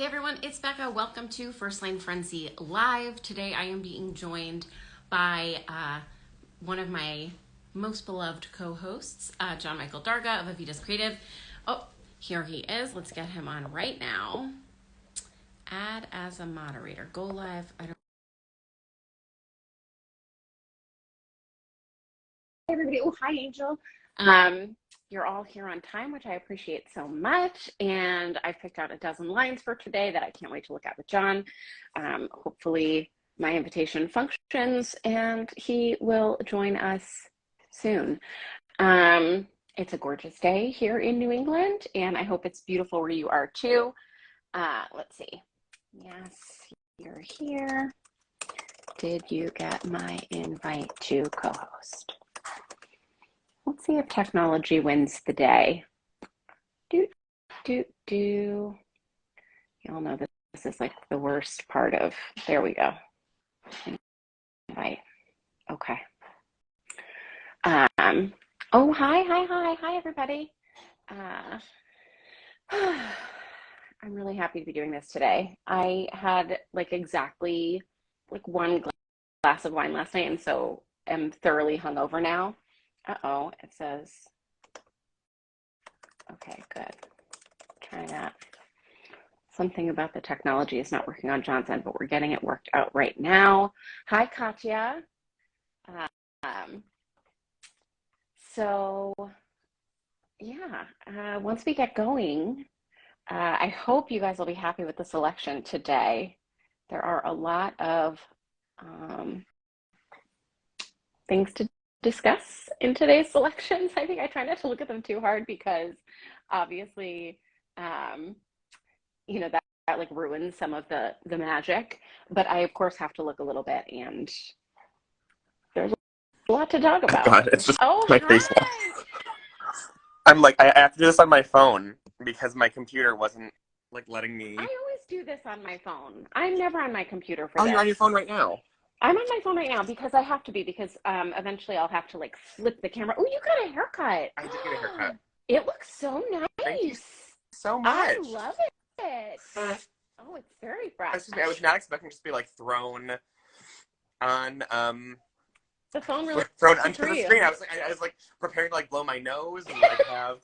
Hey everyone, it's Becca. Welcome to First Line Frenzy Live. Today I am being joined by one of my most beloved co-hosts, Jon Michael Darga of Avita's Creative. Oh, here he is. Let's get him on right now. Add as a moderator. Go live. Hey everybody. Oh, hi Angel. You're all here on time, which I appreciate so much. And I've picked out a dozen lines for today that I can't wait to look at with Jon. Hopefully my invitation functions and he will join us soon. It's a gorgeous day here in New England, and I hope it's beautiful where you are too. Let's see. Yes, you're here. Did you get my invite to co-host? Let's see if technology wins the day. You all know that this is like the worst part of, there we go. Invite. Okay. Oh, hi, everybody. I'm really happy to be doing this today. I had like exactly like one glass of wine last night, and so am thoroughly hungover now. Uh-oh, it says, okay, good. Try that. Something about the technology is not working on Jon's end, but we're getting it worked out right now. Hi, Katya. So, yeah, once we get going, I hope you guys will be happy with the selection today. There are a lot of things to discuss in today's selections. I think I try not to look at them too hard because obviously, you know, that like ruins some of the magic, but I of course have to look a little bit, and there's a lot to talk about. God, it's just oh my hi. face. I'm like, I have to do this on my phone because my computer wasn't like letting me. I always do this on my phone. I'm never on my computer for Oh, this. you're on your phone right now. I'm on my phone right now because I have to be, because eventually I'll have to like flip the camera. Oh, you got a haircut. I did get a haircut. It looks so nice. Thank you so much. I love it. Oh, it's very fresh. Excuse me, I was not expecting to just be like thrown on the phone really thrown onto the screen. I was like preparing to like blow my nose and like have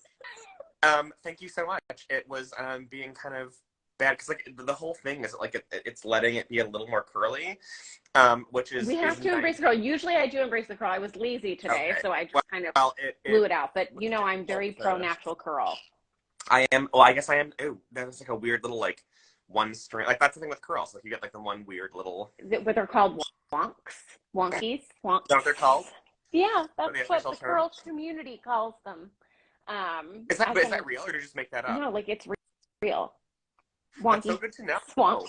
thank you so much. It was being kind of bad because like the whole thing is like it's letting it be a little more curly, which is we have to embrace the curl. Usually I do embrace the curl. I was lazy today, so I just kind of blew it out. But you know, I'm very pro natural curl. I am. Well, I guess I am. Oh, that was like a weird little like one string. Like that's the thing with curls. Like you get like the one weird little. What they're called, wonkies. Is that what they're called? Yeah, that's what the curl community calls them. Is that real, or did you just make that up? No, like it's real. Wonky. That's so good to know. Swamp.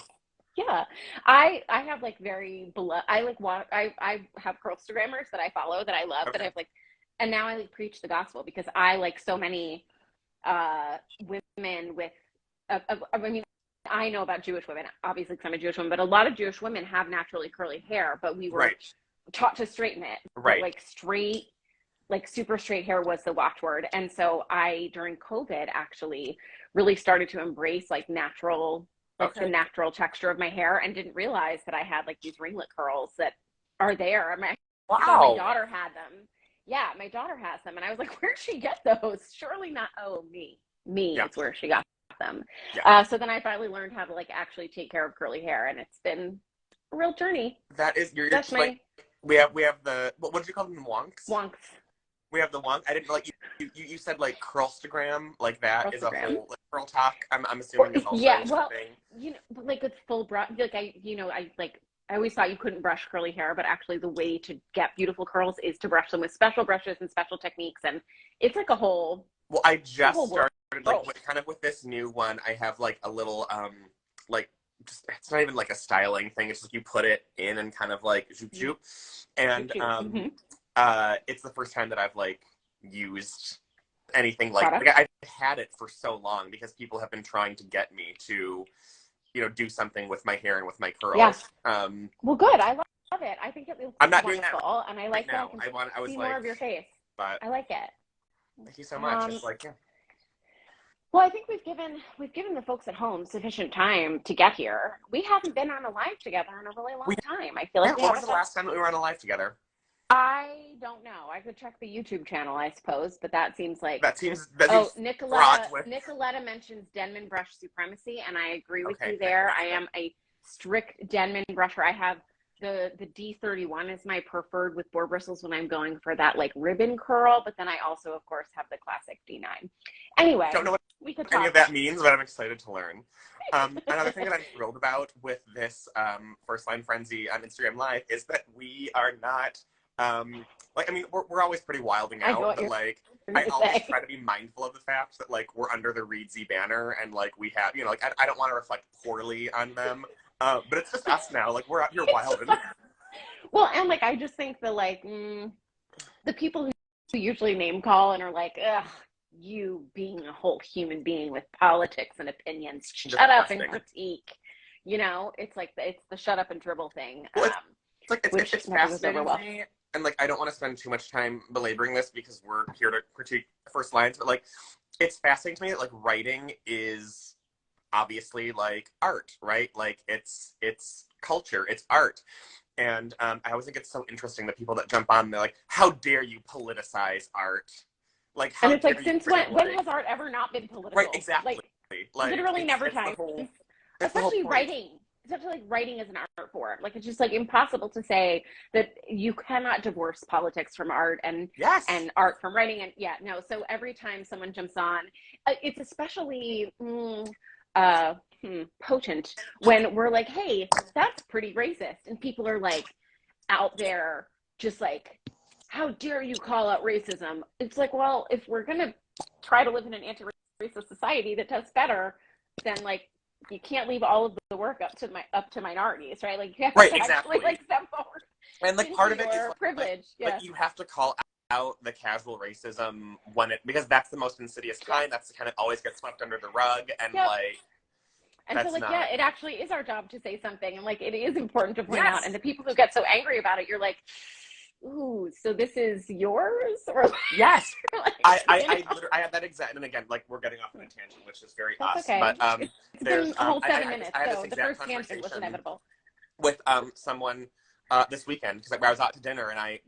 Yeah, I have like very I have Curlstagrammers that I follow that I love, that I've like, and now I like preach the gospel because I like so many women with I mean, I know about Jewish women obviously because I'm a Jewish woman, but a lot of Jewish women have naturally curly hair, but we were taught to straighten it. Right. Like straight, like super straight hair was the watchword. And so I, during COVID, actually really started to embrace like natural, like the natural texture of my hair, and didn't realize that I had like these ringlet curls that are there. My daughter had them. Yeah, my daughter has them. And I was like, where'd she get those? Surely not, me is where she got them. Yeah. So then I finally learned how to like actually take care of curly hair, and it's been a real journey. That is, that's like, we have the, what did you call them, wonks? Wonks. We have the wonk. I didn't like you said like Curlstagram, like that is a whole like, curl talk. I'm assuming it's also well, you know, but like with full brush, like I always thought you couldn't brush curly hair, but actually the way to get beautiful curls is to brush them with special brushes and special techniques, and it's like a whole. Well, I just started like kind of with this new one. I have like a little like just, it's not even like a styling thing. It's just you put it in and kind of like zoop zoop, and it's the first time that I've like used anything like I've had it for so long because people have been trying to get me to, you know, do something with my hair and with my curls. Yes. Well, good. I love it. I think it looks wonderful, and I like that. I was see more of your face. But I like it. Thank you so much. It's like, Well, I think we've given the folks at home sufficient time to get here. We haven't been on a live together in a really long time. I feel like What was the last time that we were on a live together? I don't know. I could check the YouTube channel, I suppose, but that seems like Nicoletta mentions Denman brush supremacy, and I agree with you there. I am a strict Denman brusher. I have the D31 is my preferred with boar bristles when I'm going for that like ribbon curl, but then I also, of course, have the classic D9. Anyway, don't know what any of that means, but I'm excited to learn. Another thing that I'm thrilled about with this First Line Frenzy on Instagram Live is that we are not like, I mean, we're always pretty wilding out, but like I always try to be mindful of the fact that like we're under the Reedsy banner and like we have, you know, like I don't want to reflect poorly on them. But it's just us now. Like we're out here wilding. Well, and like I just think that like the people who usually name call and are like, ugh, you being a whole human being with politics and opinions, shut up and critique. You know, it's like it's the shut up and dribble thing. Well, it's fascinating to me, and like I don't want to spend too much time belaboring this because we're here to critique First Lines, but like it's fascinating to me that like writing is obviously like art, right? Like it's culture, it's art. And I always think it's so interesting that people that jump on, they're like, how dare you politicize art? Like, how and it's like, since when like, has art ever not been political? Right, exactly. Like literally never time. Especially writing. Especially like writing as an art form. Like it's just like impossible to say that you cannot divorce politics from art and art from writing. And so every time someone jumps on, it's especially potent when we're like, hey, that's pretty racist, and people are like out there just like, how dare you call out racism? It's like, well, if we're gonna try to live in an anti-racist society that does better, then like you can't leave all of the work up to minorities, right? Like you have to actually like step forward. And like part of it is like, privilege. Like you have to call out the casual racism because that's the most insidious kind. That's the kind that always gets swept under the rug, and like. And so, like, it actually is our job to say something, and like, it is important to point out. And the people who get so angry about it, you're like, ooh, so this is yours, or yes. Like, I had that exact, and again, like, we're getting off on a tangent, which is very us. Okay. But it's been a whole 7 minutes, I had so this the first tangent was inevitable. With someone this weekend, because like, I was out to dinner, and I'm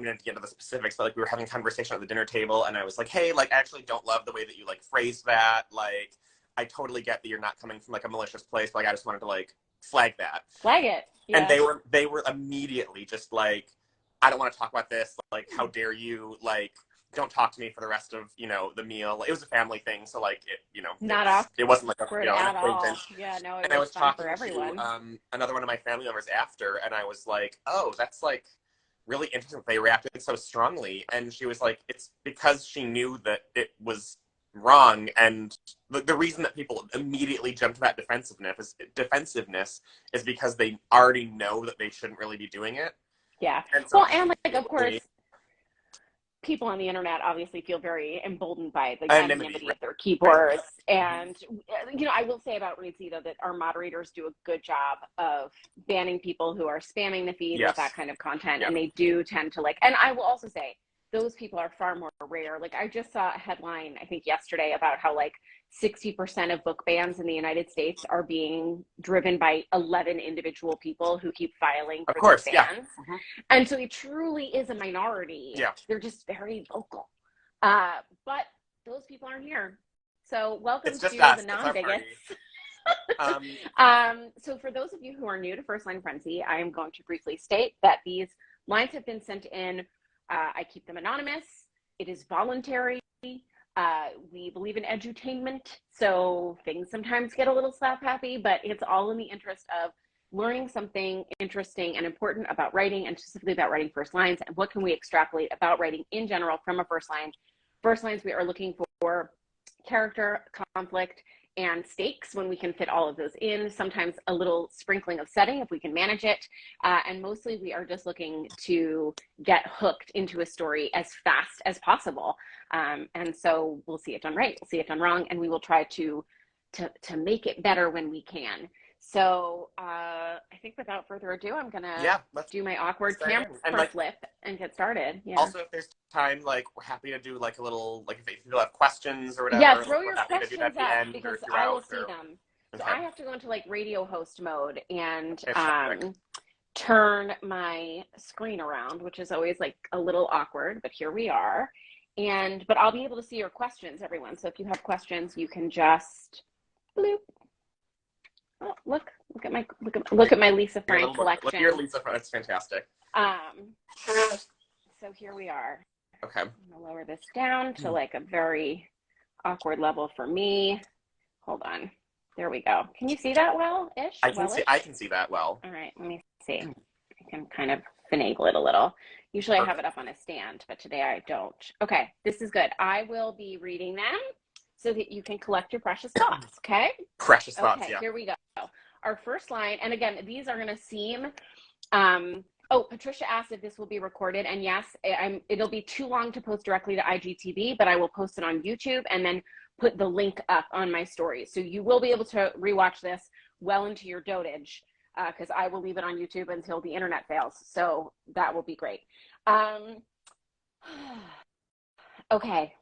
going to get into the specifics, but like we were having a conversation at the dinner table, and I was like, hey, like, I actually don't love the way that you like phrased that, like. I totally get that you're not coming from like a malicious place, but like I just wanted to like flag that. Flag it. Yeah. And they were immediately just like, I don't want to talk about this. Like, how dare you? Like, don't talk to me for the rest of, you know, the meal. It was a family thing, so like it wasn't like a at all. Yeah, no, it was fun for everyone. To another one of my family members after, and I was like, oh, that's like really interesting that they reacted so strongly. And she was like, it's because she knew that it was wrong, and the reason that people immediately jump to that defensiveness is because they already know that they shouldn't really be doing it. Yeah. And so, well, and like of course people on the internet obviously feel very emboldened by the anonymity of their keyboards. And you know, I will say about Reedsy though that our moderators do a good job of banning people who are spamming the feed with that kind of content, and they do tend to like, and I will also say those people are far more rare. Like I just saw a headline, I think yesterday, about how like 60% of book bans in the United States are being driven by 11 individual people who keep filing for those bans. Mm-hmm. And so it truly is a minority. Yeah. They're just very vocal. But those people aren't here. So welcome to the non-bigots. So for those of you who are new to First Line Frenzy, I am going to briefly state that these lines have been sent in. I keep them anonymous. It is voluntary. We believe in edutainment, so things sometimes get a little slap happy, but it's all in the interest of learning something interesting and important about writing, and specifically about writing first lines, and what can we extrapolate about writing in general from a first line. First lines, we are looking for character, conflict, and stakes when we can fit all of those in, sometimes a little sprinkling of setting if we can manage it, and mostly we are just looking to get hooked into a story as fast as possible, and so we'll see it done right, we'll see it done wrong, and we will try to make it better when we can. So I think without further ado, I'm gonna do my awkward camera flip and get started. Yeah. Also, if there's time, like we're happy to do like a little, like if people have questions or whatever. Yeah, throw your questions up because I will see them. So I have to go into like radio host mode and turn my screen around, which is always like a little awkward, but here we are. But I'll be able to see your questions, everyone. So if you have questions, you can just bloop. Oh, look at my Lisa Frank collection. Look at your Lisa Frank. It's fantastic. So here we are. Okay. I'm gonna lower this down to like a very awkward level for me. Hold on. There we go. Can you see that well-ish? I can see that well. All right, let me see. I can kind of finagle it a little. Usually I have it up on a stand, but today I don't. Okay, this is good. I will be reading them so that you can collect your precious thoughts, okay? Precious thoughts, okay, yeah. Here we go. Our first line, and again, these are going to seem, Patricia asked if this will be recorded, and yes, it'll be too long to post directly to IGTV, but I will post it on YouTube and then put the link up on my stories. So you will be able to rewatch this well into your dotage, because I will leave it on YouTube until the internet fails. So that will be great. Okay.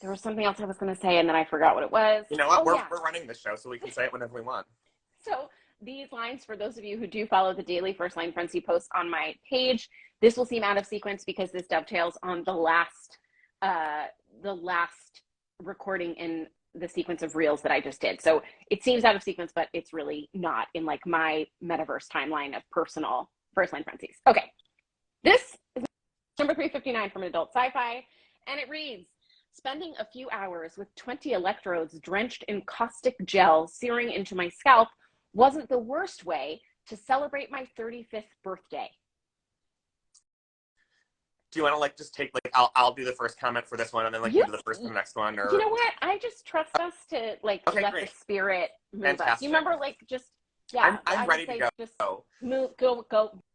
There was something else I was going to say, and then I forgot what it was. You know what? We're running the show, so we can say it whenever we want. So these lines, for those of you who do follow the daily First Line Frenzy posts on my page, this will seem out of sequence because this dovetails on the last recording in the sequence of reels that I just did. So it seems out of sequence, but it's really not in like my metaverse timeline of personal First Line Frenzies. Okay. This is number 359 from Adult Sci-Fi, and it reads, spending a few hours with 20 electrodes drenched in caustic gel searing into my scalp wasn't the worst way to celebrate my 35th birthday. Do you want to like just take like I'll do the first comment for this one and then like you do the first for the next one? Or you know what? I just trust us to like let the spirit move us. You remember like just I'm ready to go. Just go.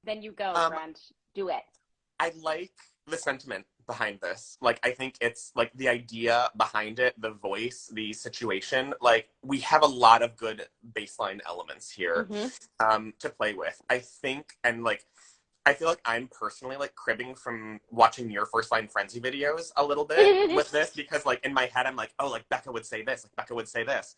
Then you go, friend. Do it. I like the sentiment behind this. Like, I think it's like the idea behind it, the voice, the situation. Like, we have a lot of good baseline elements here to play with. I think, and like, I feel like I'm personally like cribbing from watching your First Line Frenzy videos a little bit with this, because like in my head I'm like, oh, like Becca would say this, like Becca would say this.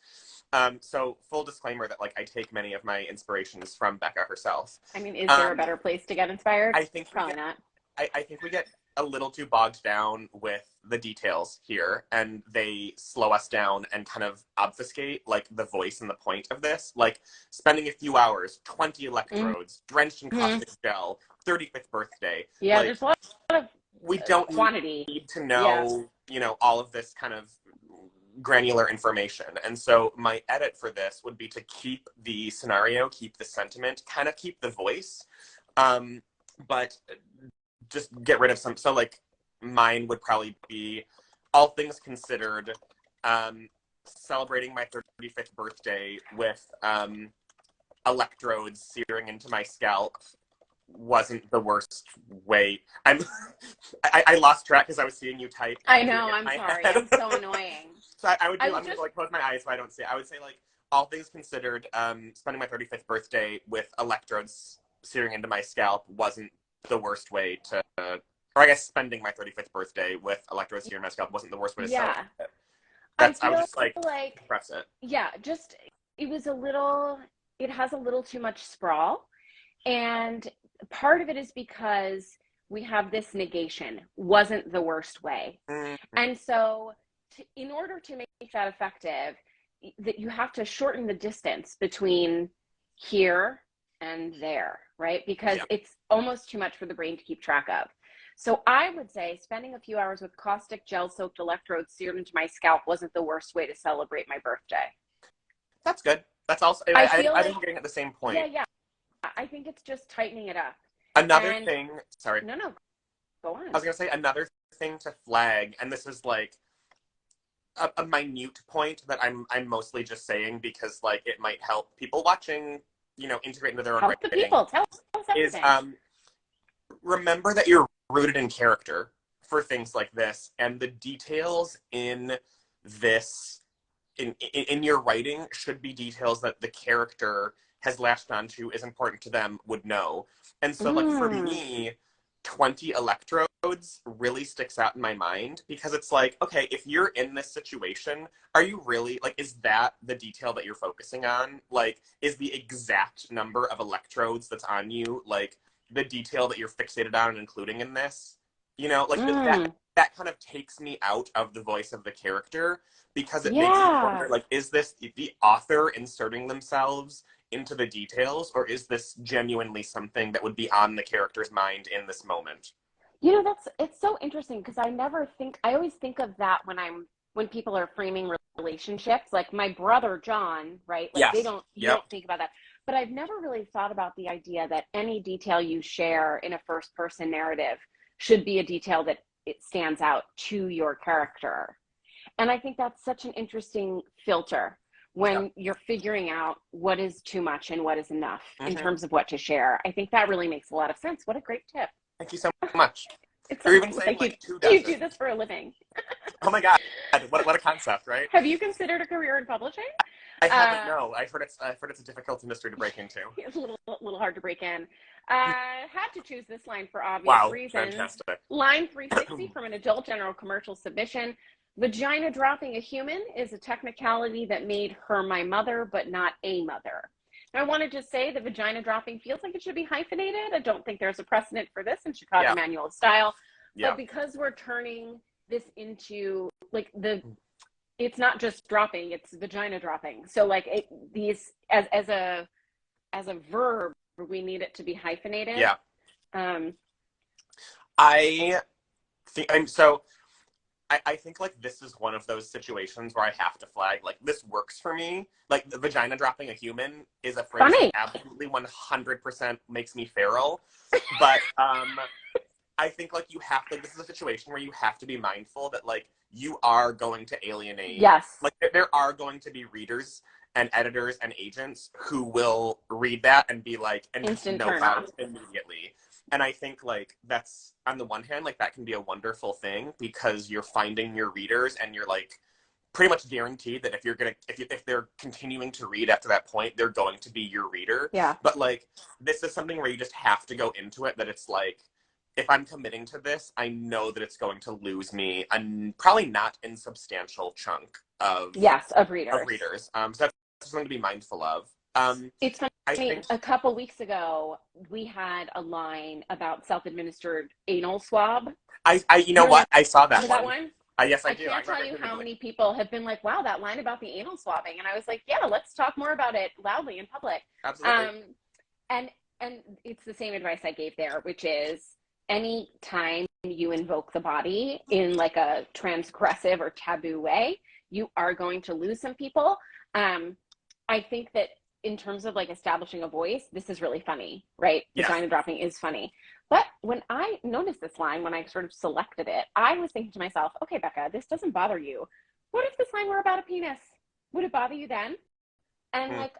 So full disclaimer that like I take many of my inspirations from Becca herself. I mean, is there a better place to get inspired? I think probably not. I think we get a little too bogged down with the details here, and they slow us down and kind of obfuscate like the voice and the point of this. Like spending a few hours, 20 electrodes, drenched in caustic gel, 35th birthday. Yeah, like, there's a lot of we don't quantity. Need to know, you know, all of this kind of granular information. And so my edit for this would be to keep the scenario, keep the sentiment, kind of keep the voice, but just get rid of some. So like mine would probably be, all things considered, celebrating my 35th birthday with electrodes searing into my scalp wasn't the worst way. I lost track because I was seeing you type. I know, I'm sorry. I'm so annoying. So I'm gonna like close my eyes so I don't see it. I would say like, all things considered, spending my 35th birthday with electrodes searing into my scalp wasn't the worst way to, or I guess spending my 35th birthday with electrodes searing my scalp wasn't the worst way to celebrate it. I would just like press it. Yeah, just, it has a little too much sprawl. And part of it is because we have this negation, wasn't the worst way. And so in order to make that effective, that you have to shorten the distance between here and there, right? Because it's almost too much for the brain to keep track of. So I would say spending a few hours with caustic gel-soaked electrodes seared into my scalp wasn't the worst way to celebrate my birthday. That's good. That's also, I think we're getting at the same point. Yeah. I think it's just tightening it up. Another thing, sorry. No, go on. I was going to say another thing to flag, and this is like a minute point that I'm mostly just saying because like it might help people watching, you know, integrate into their own writing. Help the people. Tell us everything. Is remember that you're rooted in character for things like this, and the details in this in your writing should be details that the character has latched onto, is important to them, would know. And so like for me, 20 electrodes really sticks out in my mind, because it's like, okay, if you're in this situation, are you really, like, is that the detail that you're focusing on? Like, is the exact number of electrodes that's on you, like, the detail that you're fixated on and including in this? You know, like, that kind of takes me out of the voice of the character, because it makes me wonder, like, is this the author inserting themselves into the details, or is this genuinely something that would be on the character's mind in this moment? You know, it's so interesting, because I always think of that when people are framing relationships, like my brother John, right? Like Yes. you don't think about that. But I've never really thought about the idea that any detail you share in a first person narrative should be a detail that it stands out to your character. And I think that's such an interesting filter when you're figuring out what is too much and what is enough in terms of what to share. I think that really makes a lot of sense. What a great tip. Thank you so much. You're even saying like 2 dozen. You do this for a living. Oh my God. What a concept, right? Have you considered a career in publishing? I haven't, no. I've heard it's a difficult industry to break into. It's a little hard to break in. Had to choose this line for obvious reasons. Fantastic. Line 360 from an adult general commercial submission. Vagina dropping a human is a technicality that made her my mother, but not a mother. Now, I wanted to say the vagina dropping feels like it should be hyphenated. I don't think there's a precedent for this in Chicago Manual of Style. But because we're turning this into like it's not just dropping, it's vagina dropping. So like these as a verb, we need it to be hyphenated. Yeah. I think like this is one of those situations where I have to flag, like, this works for me. Like, the vagina dropping a human is a phrase that absolutely 100% makes me feral. But I think like you have to, this is a situation where you have to be mindful that like you are going to alienate. Yes. Like there are going to be readers and editors and agents who will read that and be like, and just know about it immediately. And I think like that's, on the one hand, like that can be a wonderful thing, because you're finding your readers and you're like pretty much guaranteed that if they're continuing to read after that point, they're going to be your reader. Yeah. But like this is something where you just have to go into it, that it's like, if I'm committing to this, I know that it's going to lose me a probably not insubstantial chunk of readers. So that's something to be mindful of. It's funny. I think a couple weeks ago we had a line about self-administered anal swab. You know what? I saw that one. Yes, I do. I can't tell you how many people have been like, "Wow, that line about the anal swabbing," and I was like, "Yeah, let's talk more about it loudly in public." Absolutely. And it's the same advice I gave there, which is any time you invoke the body in like a transgressive or taboo way, you are going to lose some people. I think that in terms of like establishing a voice, this is really funny, right? Yes. Vagina dropping is funny. But when I noticed this line, when I sort of selected it, I was thinking to myself, okay, Becca, this doesn't bother you. What if this line were about a penis? Would it bother you then? And like,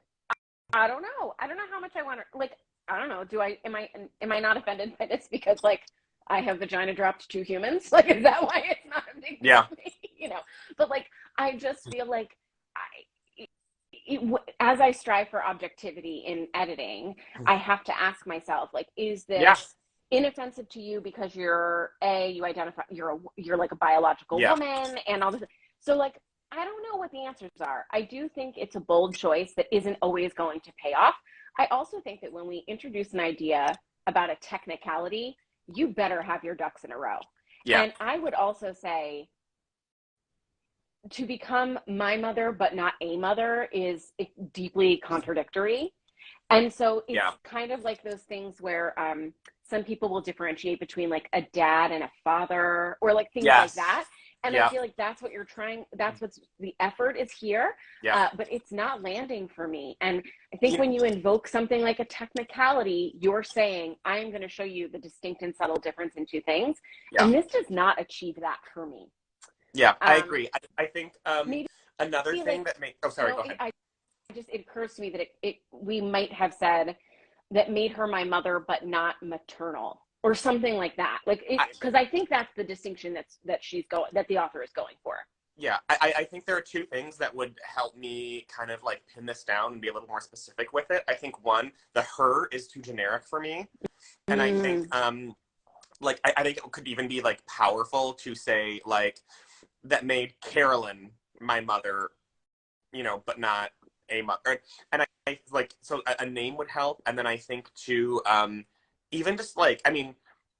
I don't know. I don't know how much I want to, like, I don't know. Am I not offended by this because like I have vagina dropped 2 humans? Like, is that why it's not a big deal to me? You know, but like, I just feel like as I strive for objectivity in editing, I have to ask myself, like, is this inoffensive to you because you identify, you're like a biological woman and all this. So like, I don't know what the answers are. I do think it's a bold choice that isn't always going to pay off. I also think that when we introduce an idea about a technicality, you better have your ducks in a row. Yeah. And I would also say to become my mother but not a mother is deeply contradictory. And so it's kind of like those things where some people will differentiate between like a dad and a father, or like things like that. And I feel like that's what you're trying, that's what's the effort is here, but it's not landing for me. And I think when you invoke something like a technicality, you're saying, I'm going to show you the distinct and subtle difference in 2 things. And this does not achieve that for me. Yeah, I agree. I think another thing that makes, go ahead. It occurs to me that we might have said that made her my mother, but not maternal, or something like that. Like, because I think that's the distinction that the author is going for. Yeah, I think there are two things that would help me kind of like pin this down and be a little more specific with it. I think one, the her is too generic for me. And I think like I think it could even be like powerful to say like that made Carolyn my mother, you know, but not a mother. And I like, so a name would help. And then I think too, even just like, I mean,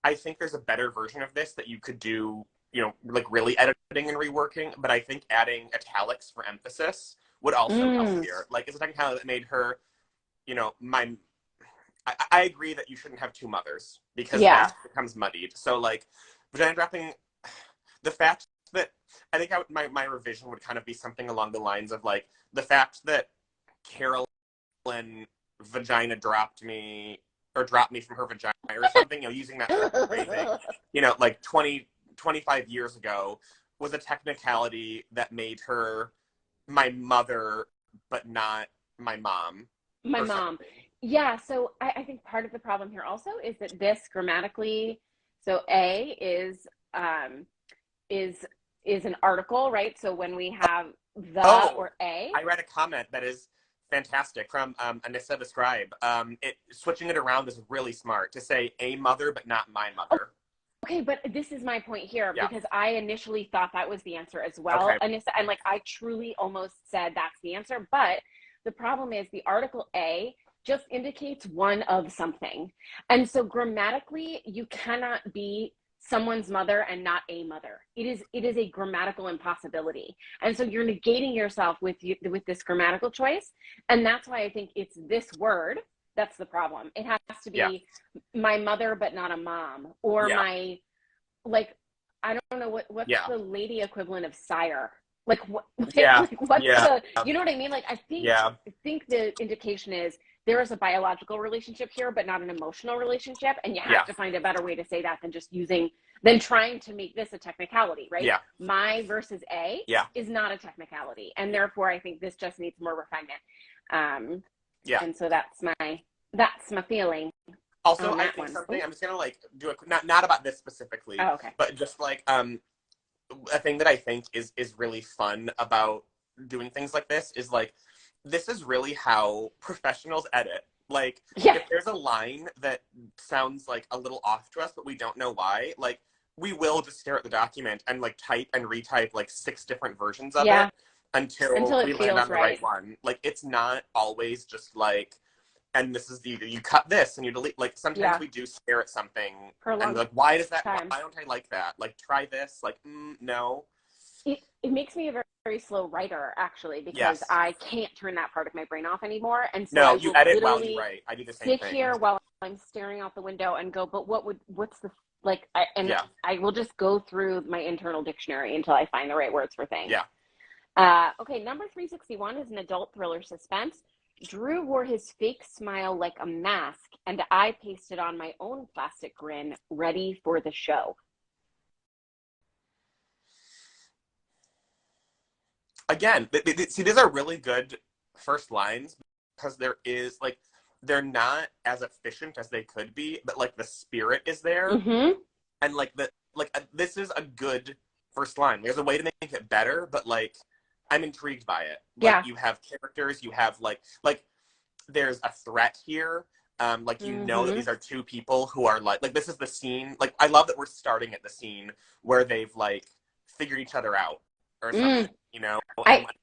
I think there's a better version of this that you could do, you know, like really editing and reworking, but I think adding italics for emphasis would also help here. Like, it's a technicality that made her, you know, I agree that you shouldn't have two mothers because that becomes muddied. So, like, vagina dropping, the fact that, I think my revision would kind of be something along the lines of, like, the fact that Carolyn vagina dropped me, or dropped me from her vagina or something, you know, using that sort of phrasing, you know, like 25 years ago, was a technicality that made her my mother, but not my mom. My mom. Yeah, so I think part of the problem here also is that this grammatically, so A is an article, right? So when we have the or a. I read a comment that is fantastic from Anissa the Scribe. Switching it around is really smart to say a mother, but not my mother. Okay, but this is my point here, because I initially thought that was the answer as well, Anissa, and like I truly almost said that's the answer, but the problem is the article a just indicates one of something. And so grammatically, you cannot be someone's mother and not a mother. It is a grammatical impossibility. And so you're negating yourself with this grammatical choice. And that's why I think it's this word that's the problem. It has to be my mother, but not a mom, or my, like, I don't know what's the lady equivalent of sire. Like what? What's the? You know what I mean? Like I think the indication is there is a biological relationship here, but not an emotional relationship, and you have to find a better way to say that than trying to make this a technicality, right? Yeah. My versus a is not a technicality, and therefore I think this just needs more refinement. And so that's my feeling. Also, I think something I'm just gonna like do a not about this specifically, but just like a thing that I think is really fun about doing things like this is like, this is really how professionals edit. Like, if there's a line that sounds like a little off to us, but we don't know why, like, we will just stare at the document and like type and retype like 6 different versions of it until we land on the right one. Like, it's not always just like, and this is you cut this and you delete. Like, sometimes we do stare at something and like, why does that? Why don't I like that? Like, try this. Like, no. It makes me a very, very slow writer, actually, because I can't turn that part of my brain off anymore. And so you edit while you write. I do the same thing. Sit here while I'm staring out the window and go, but what's the, like, I will just go through my internal dictionary until I find the right words for things. Okay, number 361 is an adult thriller suspense. Drew wore his fake smile like a mask, and I pasted on my own plastic grin, ready for the show. Again, see, these are really good first lines because there is like, they're not as efficient as they could be, but like the spirit is there, and like this is a good first line. There's a way to make it better, but like, I'm intrigued by it. Like, you have characters, you have like there's a threat here. Like, you know that these are two people who are like this is the scene. Like, I love that we're starting at the scene where they've like figured each other out or something, you know.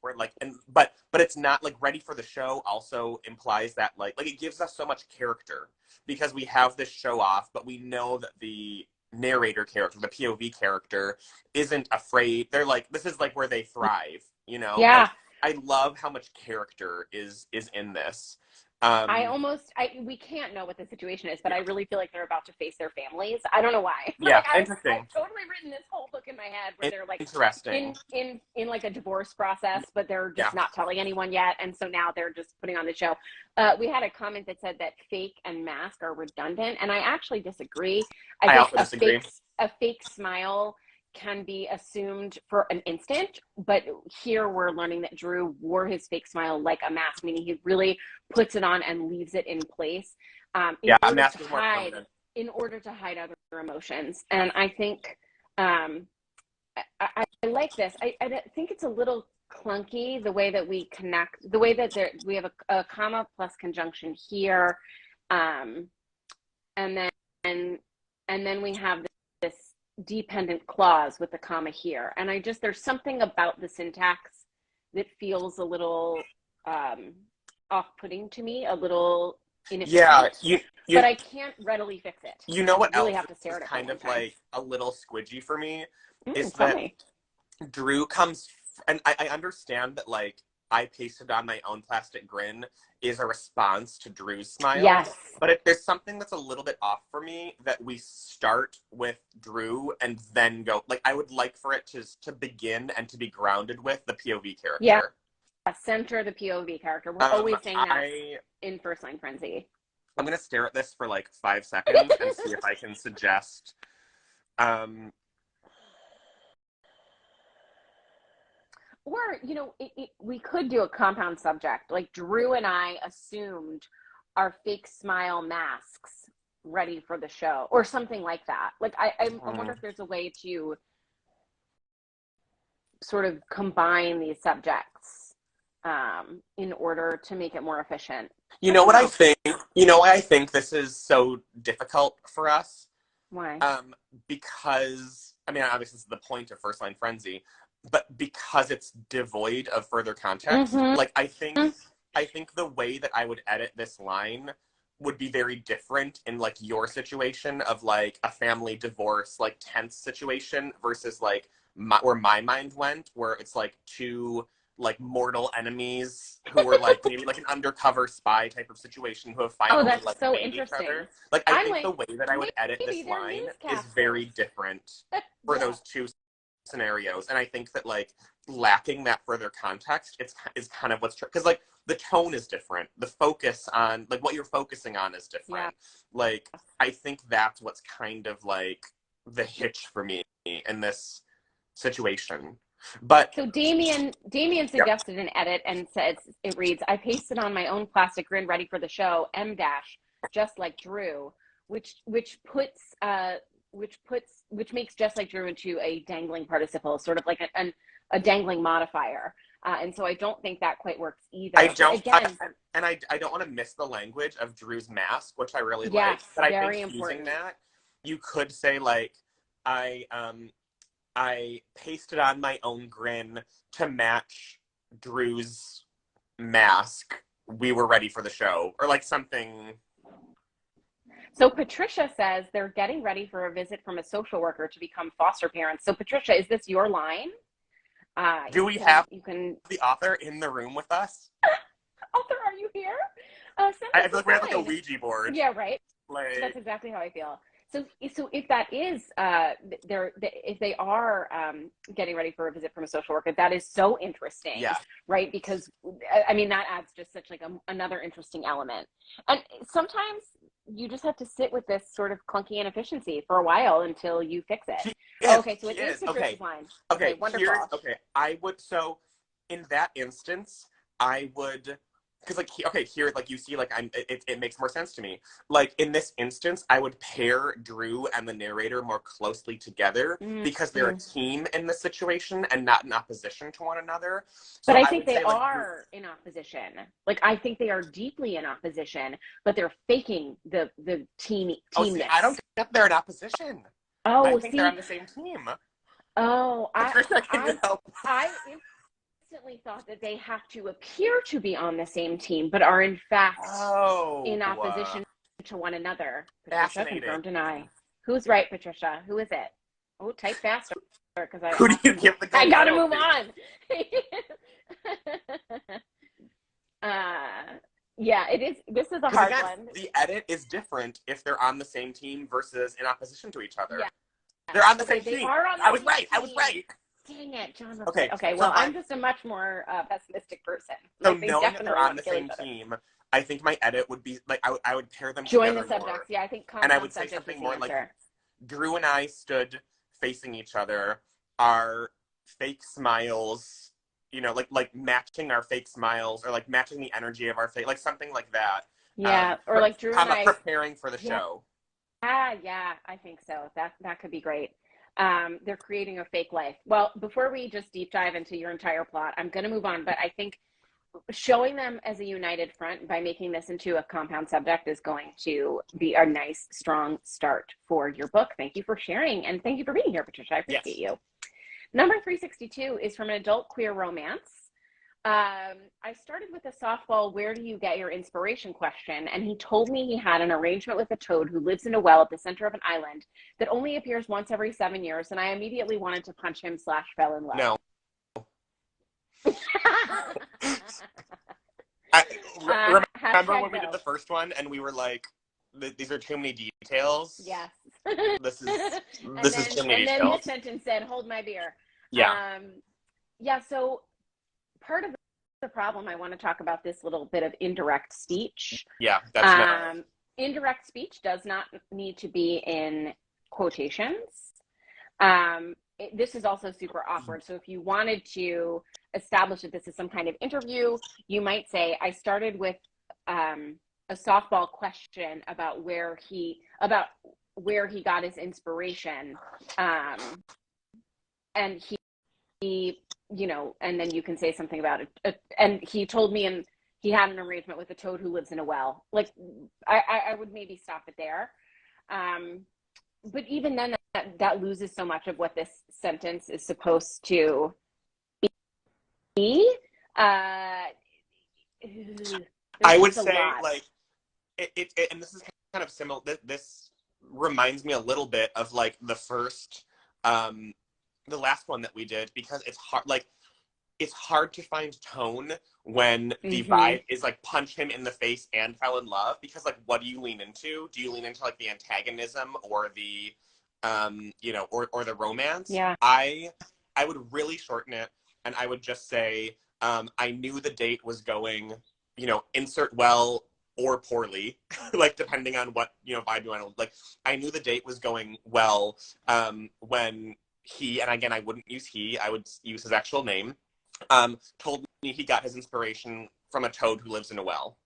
We're like, but it's not like ready for the show. Also implies that like it gives us so much character because we have this show off, but we know that the narrator character, the POV character, isn't afraid. They're like, this is like where they thrive, you know. Like, I love how much character is in this. We can't know what the situation is, but I really feel like they're about to face their families. I don't know why. Interesting. I've totally written this whole book in my head where they're like interesting in like a divorce process, but they're just not telling anyone yet, and so now they're just putting on the show. We had a comment that said that fake and mask are redundant, and I actually disagree. I think a fake smile can be assumed for an instant, but here we're learning that Drew wore his fake smile like a mask, meaning he really puts it on and leaves it in place in order to hide other emotions. And I think I like this. I think it's a little clunky the way that we connect, the way that we have a comma plus conjunction here, and then we have this dependent clause with the comma here. And there's something about the syntax that feels a little off-putting to me, a little inefficient. Yeah, but I can't readily fix it. You know what really else have to stare at it kind of like a little squidgy for me is tell that me. Drew comes, and I understand that like I pasted on my own plastic grin is a response to Drew's smile. Yes. But there's something that's a little bit off for me that we start with Drew and then go, like, I would like for it to begin and to be grounded with the POV character. Yeah. Center the POV character. We're always saying that in First Line Frenzy. I'm going to stare at this for like 5 seconds and see if I can suggest. Or, we could do a compound subject. Like Drew and I assumed our fake smile masks ready for the show or something like that. Like, I wonder if there's a way to sort of combine these subjects in order to make it more efficient. You know what I think? You know why I think this is so difficult for us? Why? Because, I mean, obviously this is the point of First Line Frenzy, but because it's devoid of further context, like I think the way that I would edit this line would be very different in like your situation of like a family divorce, like tense situation versus like where my mind went, where it's like two like mortal enemies who were like maybe like an undercover spy type of situation who have finally like so made each other. Like I think the way that I would edit this line is very different for those two scenarios, and I think that like lacking that further context is kind of what's because like the tone is different, the focus on like what you're focusing on is different. Like I think that's what's kind of like the hitch for me in this situation. But so Damien suggested an edit and says it reads, I pasted on my own plastic grin ready for the show, M dash, just like Drew, which makes just like Drew into a dangling participle, sort of like a dangling modifier. And so I don't think that quite works either. I don't want to miss the language of Drew's mask, which I really like. But I think important. Using that, you could say like, I pasted on my own grin to match Drew's mask. We were ready for the show, or like something. So Patricia says they're getting ready for a visit from a social worker to become foster parents. So Patricia, is this your line? Do we have the author in the room with us? Author, are you here? I feel like we have like a Ouija board. Yeah, right. Like, that's exactly how I feel. So if that is if they are getting ready for a visit from a social worker, that is so interesting. Yeah. Right, because I mean that adds just such like another interesting element. And sometimes you just have to sit with this sort of clunky inefficiency for a while until you fix it. Okay, so it is Patricia's line. Okay, wonderful. I would, so in that instance, I would, because like, here, like you see, like it makes more sense to me. Like in this instance, I would pair Drew and the narrator more closely together because they're a team in this situation and not in opposition to one another. So but I think they are in opposition. Like I think they are deeply in opposition, but they're faking the teamness. I don't think they're in opposition. I think they're on the same team. I instantly thought that they have to appear to be on the same team, but are in fact in opposition to one another. Patricia, confirm, deny. Who's right, Patricia? Who is it? Oh, type faster, because who do you give the? I gotta move on. Yeah, it is. This is a hard one. The edit is different if they're on the same team versus in opposition to each other. Yeah. They're on the same team. I was right. Dang it, John. Okay. Well, I'm just a much more pessimistic person. So knowing that they're on the same team, I think my edit would be like I would pair them together. Join the subjects. More. Yeah, I think. And I would say something more like Drew and I stood facing each other. Our fake smiles, like matching our fake smiles, or like matching the energy of our face, like something like that. Yeah, or like Drew and I preparing for the show. Yeah, I think so. That could be great. They're creating a fake life. Well, before we just deep dive into your entire plot, I'm going to move on, but I think showing them as a united front by making this into a compound subject is going to be a nice, strong start for your book. Thank you for sharing, and thank you for being here, Patricia. I appreciate you. Number 362 is from an adult queer romance. I started with a softball, where do you get your inspiration question? And he told me he had an arrangement with a toad who lives in a well at the center of an island that only appears once every 7 years. And I immediately wanted to punch him / fell in love. No. Remember when we did the first one and we were like, these are too many details? Yes. This is too many details. And then the sentence said, hold my beer. Yeah. So part of the problem, I want to talk about this little bit of indirect speech. Yeah, that's indirect speech does not need to be in quotations. This is also super awkward. So if you wanted to establish that this is some kind of interview, you might say, I started with a softball question about where he got his inspiration. And he, and then you can say something about it. And he told me, and he had an arrangement with a toad who lives in a well. Like, I would maybe stop it there. But even then, that loses so much of what this sentence is supposed to be. I would say, like, it, and this is kind of similar. This reminds me a little bit of like the first, the last one that we did, because it's hard. Like, it's hard to find tone when the vibe is like punch him in the face and fell in love, because like, what do you lean into? Do you lean into like the antagonism or the, or the romance? Yeah. I would really shorten it, and I would just say, I knew the date was going, insert well or poorly, like depending on what, vibe you want to, like, I knew the date was going well, when he, and again, I wouldn't use he, I would use his actual name, told me he got his inspiration from a toad who lives in a well.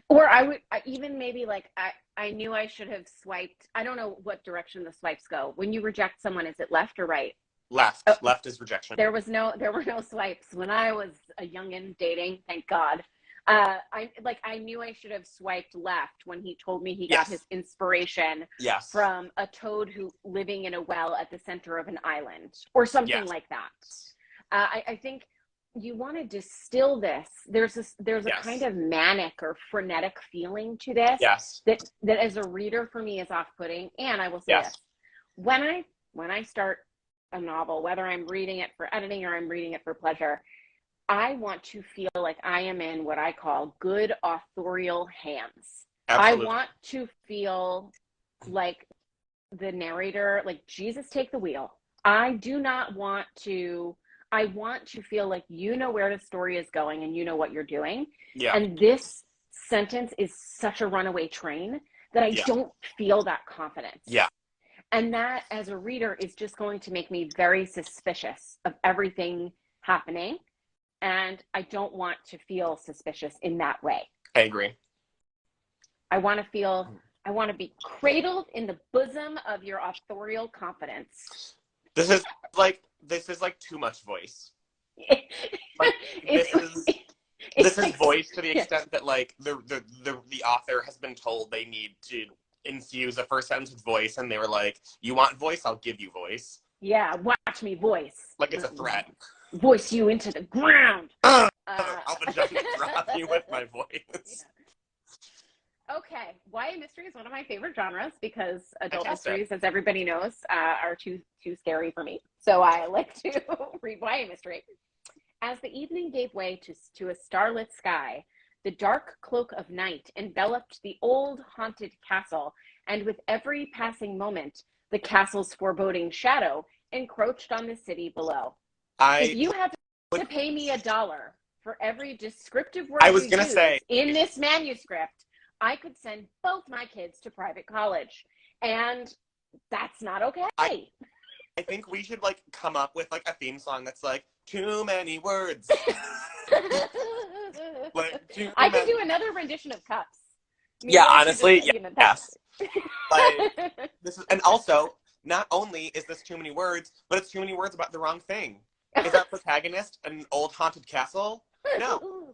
Or I even maybe like, I knew I should have swiped. I don't know what direction the swipes go. When you reject someone, is it left or right? Left. Left is rejection. There were no swipes when I was a youngin' dating, thank God. I knew I should have swiped left when he told me he got his inspiration from a toad who living in a well at the center of an island, or something like that. I think you want to distill this. There's a kind of manic or frenetic feeling to this that as a reader for me is off-putting. And I will say this, when I start a novel, whether I'm reading it for editing or I'm reading it for pleasure, I want to feel like I am in what I call good authorial hands. Absolutely. I want to feel like the narrator, like Jesus, take the wheel. I want to feel like you know where the story is going and you know what you're doing. Yeah. And this sentence is such a runaway train that I don't feel that confidence. Yeah. And that, as a reader, is just going to make me very suspicious of everything happening. And I don't want to feel suspicious in that way. I agree. I want to be cradled in the bosom of your authorial confidence. This is like too much voice. This is voice to the extent that like the author has been told they need to infuse a first sentence with voice, and they were like, you want voice? I'll give you voice. Yeah, watch me voice. Like it's a threat. Voice you into the ground. I'll vagina drop you with my voice. Yeah. Okay, YA mystery is one of my favorite genres because adult mysteries, as everybody knows, are too scary for me. So I like to read YA mystery. As the evening gave way to a starlit sky, the dark cloak of night enveloped the old haunted castle, and with every passing moment, the castle's foreboding shadow encroached on the city below. If you had to pay me $1 for every descriptive word in this manuscript, I could send both my kids to private college, and that's not okay. I think we should like come up with like a theme song that's like too many words. I could do another rendition of Cups. Honestly, yes. Like, this is, and also not only is this too many words, but it's too many words about the wrong thing. Is our protagonist an old haunted castle? No.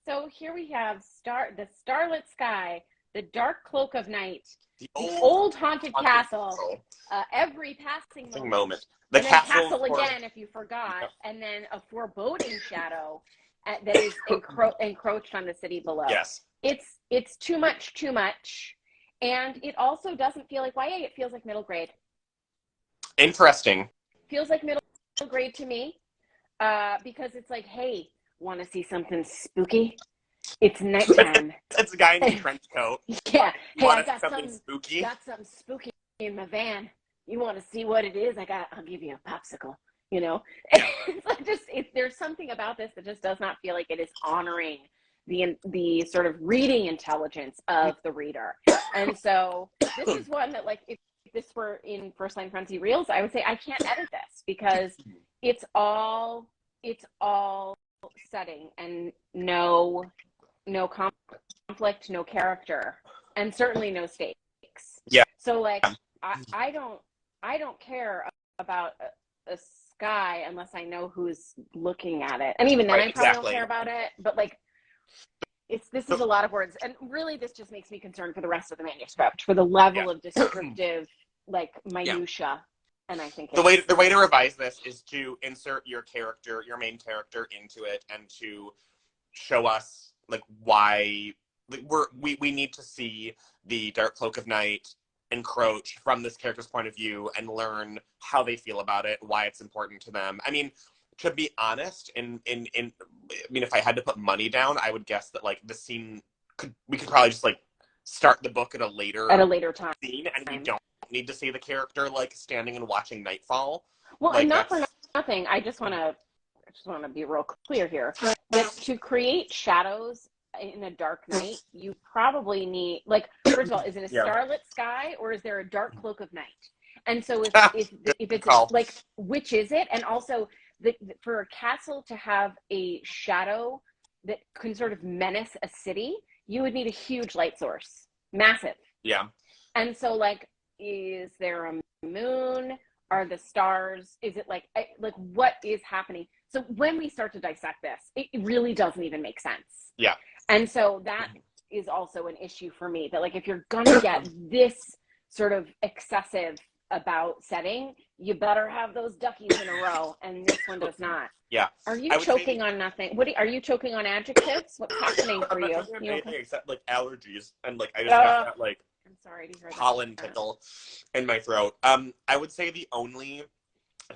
So here we have the starlit sky, the dark cloak of night, The old haunted castle, every passing moment. The castle again, if you forgot, and then a foreboding shadow that is encroached on the city below. Yes. It's too much, and it also doesn't feel like YA. It feels like middle grade. Interesting. Feels like middle grade to me, because it's like, hey, want to see something spooky? It's nighttime. It's a guy in a trench coat. Yeah. Hey, I got something spooky. Got something spooky in my van. You want to see what it is? I'll give you a popsicle. You know, it's like there's something about this that just does not feel like it is honoring the sort of reading intelligence of the reader. And so this is one that, like, if this were in First Line Frenzy Reels, I would say I can't edit this because it's all setting and no conflict, no character, and certainly no stakes. Yeah. So like I don't care about a sky unless I know who's looking at it, and even then I probably don't care about it. But like, this is a lot of words, and really this just makes me concerned for the rest of the manuscript, for the level of descriptive like minutia. And I think the way to revise this is to insert your main character into it, and to show us like why we need to see the dark cloak of night encroach from this character's point of view and learn how they feel about it, why it's important to them. I mean, to be honest, if I had to put money down, I would guess that like the scene we could probably just like start the book at a later time scene, and we don't need to see the character like standing and watching nightfall. Well, like, and not for nothing, I just want to be real clear here that to create shadows in a dark night, you probably need, like, first of all, is it a starlit sky or is there a dark cloak of night? And so if it's like, which is it? And also for a castle to have a shadow that can sort of menace a city, you would need a huge light source, massive. Yeah. And so like, is there a moon? Are the stars? Is it like what is happening? So when we start to dissect this, it really doesn't even make sense. Yeah. And so that is also an issue for me, that like, if you're gonna get this sort of excessive about setting, you better have those duckies in a row, and this one does not. Yeah. Are you choking on nothing? Are you choking on adjectives? What's happening for you? Anything except like allergies, and like I just got that like I'm sorry to hear pollen tickle in my throat. I would say the only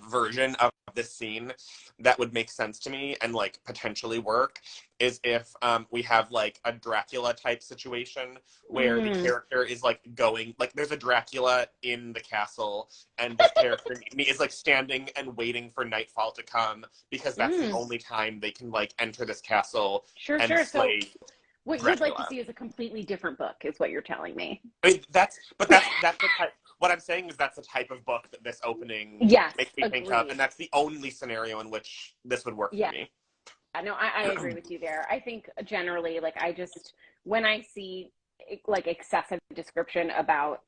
version of this scene that would make sense to me and like potentially work is if we have like a Dracula type situation where the character is like going, like there's a Dracula in the castle and the character is like standing and waiting for nightfall to come because that's the only time they can like enter this castle and slay. So what Dracula. You'd like to see is a completely different book, is what you're telling me. I mean, that's the type. What I'm saying is that's the type of book that this opening makes me think of, and that's the only scenario in which this would work for me. No, I agree with you there. I think generally, like, when I see like excessive description about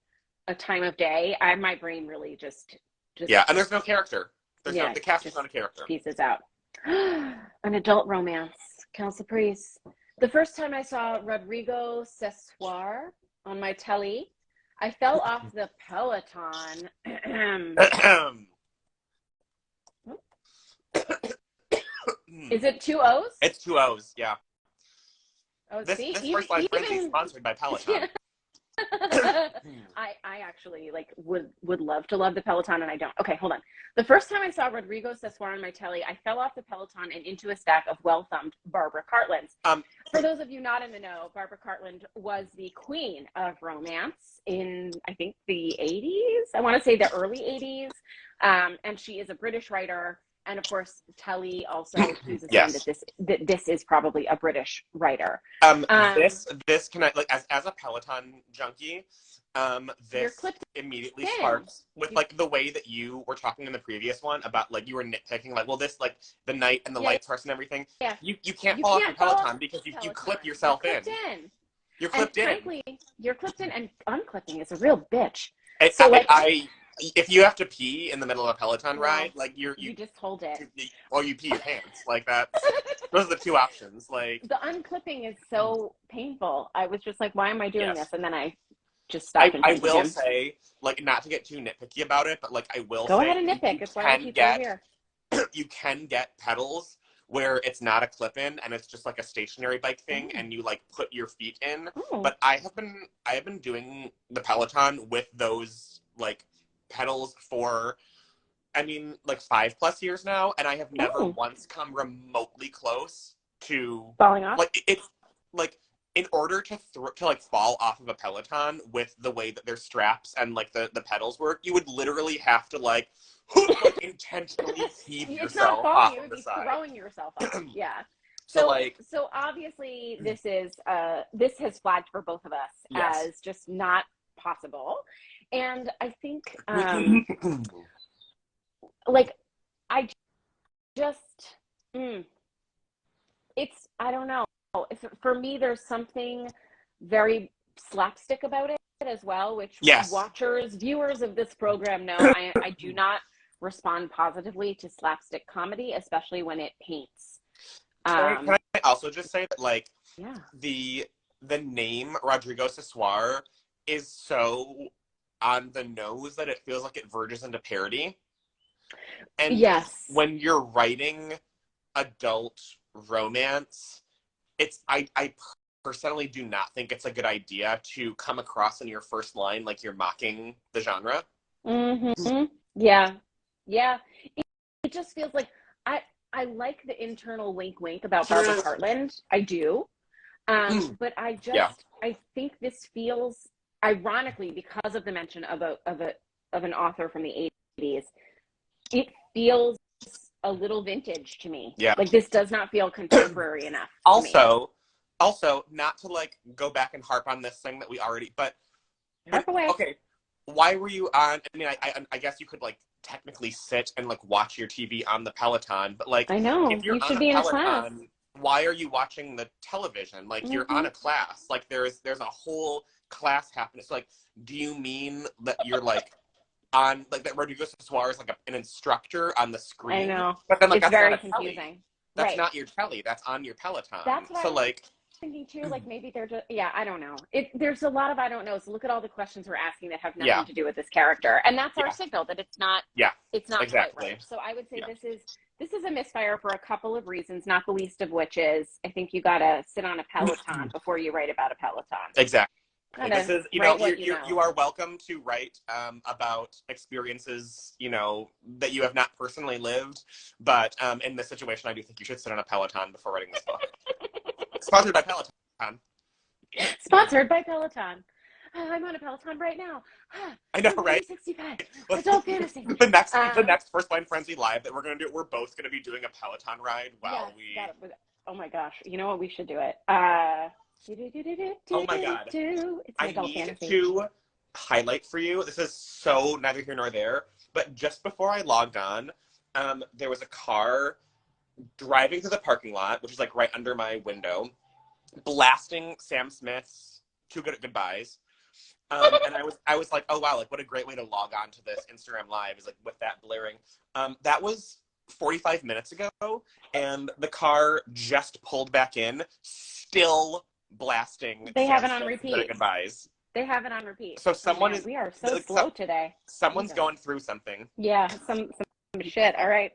a time of day, my brain really just and there's no character. The cast is not a character. Pieces out. An adult romance, Council Priest. The first time I saw Rodrigo Sessoir on my telly, I fell off the Peloton. Is it 2 O's? It's 2 O's, yeah. Oh, this First Line Frenzy is sponsored by Peloton. I actually would love to love the Peloton, and I don't. Okay, hold on. The first time I saw Rodrigo Sessoir on my telly, I fell off the Peloton and into a stack of well-thumbed Barbara Cartlands. For those of you not in the know, Barbara Cartland was the queen of romance in, I think, the 80s. I want to say the early 80s. And she is a British writer. And of course, Telly also accuses him that this is probably a British writer. This can I, like, as a Peloton junkie, this immediately sparks with like the way that you were talking in the previous one about like you were nitpicking like, well, this like the night and the light source and everything. Yeah. You can't fall off your Peloton because you clip yourself in. You're clipped in. Frankly, you're clipped in, and unclipping is a real bitch. So if you have to pee in the middle of a Peloton Well, ride, like you just hold it. Or you pee your pants. Like those are the two options. Like the unclipping is so painful. I was just like, why am I doing yes. this? And then I just stopped and I joined the will gym. say, like, not to get too nitpicky about it, but like I will Go say ahead and nitpick. It's why I keep right here. You can get pedals where it's not a clip-in and it's just like a stationary bike thing, and you like put your feet in. But I have been doing the Peloton with those like pedals for, I mean, like 5+ years now, and I have never once come remotely close to falling off. Like it's like, in order to like fall off of a Peloton with the way that their straps and like the pedals work, you would literally have to like intentionally heave yourself off of the side. Throwing yourself off. Yeah. So obviously this has flagged for both of us as just not possible. And I think like I just it's, I don't know. For me, there's something very slapstick about it as well, which viewers of this program know. I do not respond positively to slapstick comedy, especially when it paints. Can I also just say that, like, the name Rodrigo Sessuar is so on the nose that it feels like it verges into parody. And when you're writing adult romance, I personally do not think it's a good idea to come across in your first line like you're mocking the genre. Yeah. It just feels like I like the internal wink wink about Barbara Cartland. I do. But I think this feels, ironically, because of the mention of an author from the 80s, it feels a little vintage to me. Yeah. Like this does not feel contemporary enough. Also, not to like go back and harp on this thing that we already, but harp away. Okay, why were you on? I mean, I guess you could like technically sit and like watch your TV on the Peloton, but like I know if you're you should be in a class. Why are you watching the television? Like you're on a class. Like there's a whole class happening. So like, do you mean that you're like on like that Rodrigo Sessuar is like an instructor on the screen? I know. But then like it's that's very not confusing. That's not your telly. That's on your Peloton. That's what I was thinking too. Like maybe they're just I don't know. There's a lot of I don't know. So look at all the questions we're asking that have nothing to do with this character, and that's our signal that it's not. Yeah. It's not quite right. So I would say this is a misfire for a couple of reasons, not the least of which is I think you gotta sit on a Peloton before you write about a Peloton. Exactly. This is, you are welcome to write about experiences, that you have not personally lived. But in this situation, I do think you should sit on a Peloton before writing this book. Sponsored by Peloton. Sponsored by Peloton. I'm on a Peloton right now. I know, right? 65. Adult fantasy. The next First Line Frenzy Live that we're going to do, we're both going to be doing a Peloton ride while oh my gosh. You know what? We should do it. Oh my God. I need to highlight for you, this is so neither here nor there, but just before I logged on, there was a car driving through the parking lot, which is like right under my window, blasting Sam Smith's Too Good at Goodbyes. And I was like, oh wow, like what a great way to log on to this Instagram Live is like with that blaring. That was 45 minutes ago, and the car just pulled back in, still blasting. They have it on repeat. Goodbyes. They have it on repeat. So someone we are so slow today. Someone's going through something. Yeah, some shit. All right.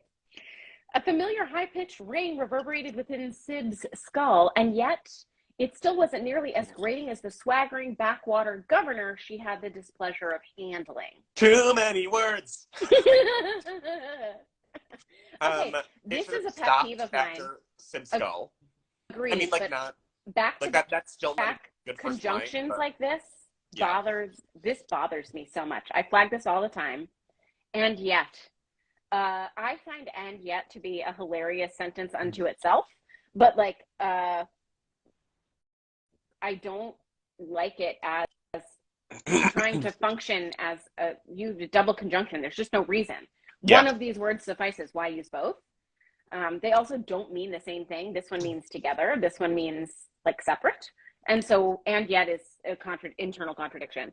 A familiar high-pitched ring reverberated within Sid's skull, and yet it still wasn't nearly as grating as the swaggering backwater governor she had the displeasure of handling. Too many words. Okay, this is a pet peeve of mine. Sid's skull. Agreed. I mean, like not back to like that's still back good conjunctions line, like this bothers me so much. I flag this all the time, and yet, I find "and yet" to be a hilarious sentence unto itself. But like, I don't like it as trying to function as a double conjunction. There's just no reason. One of these words suffices. Why use both? They also don't mean the same thing. This one means together. This one means like separate. And so, and yet is a internal contradiction.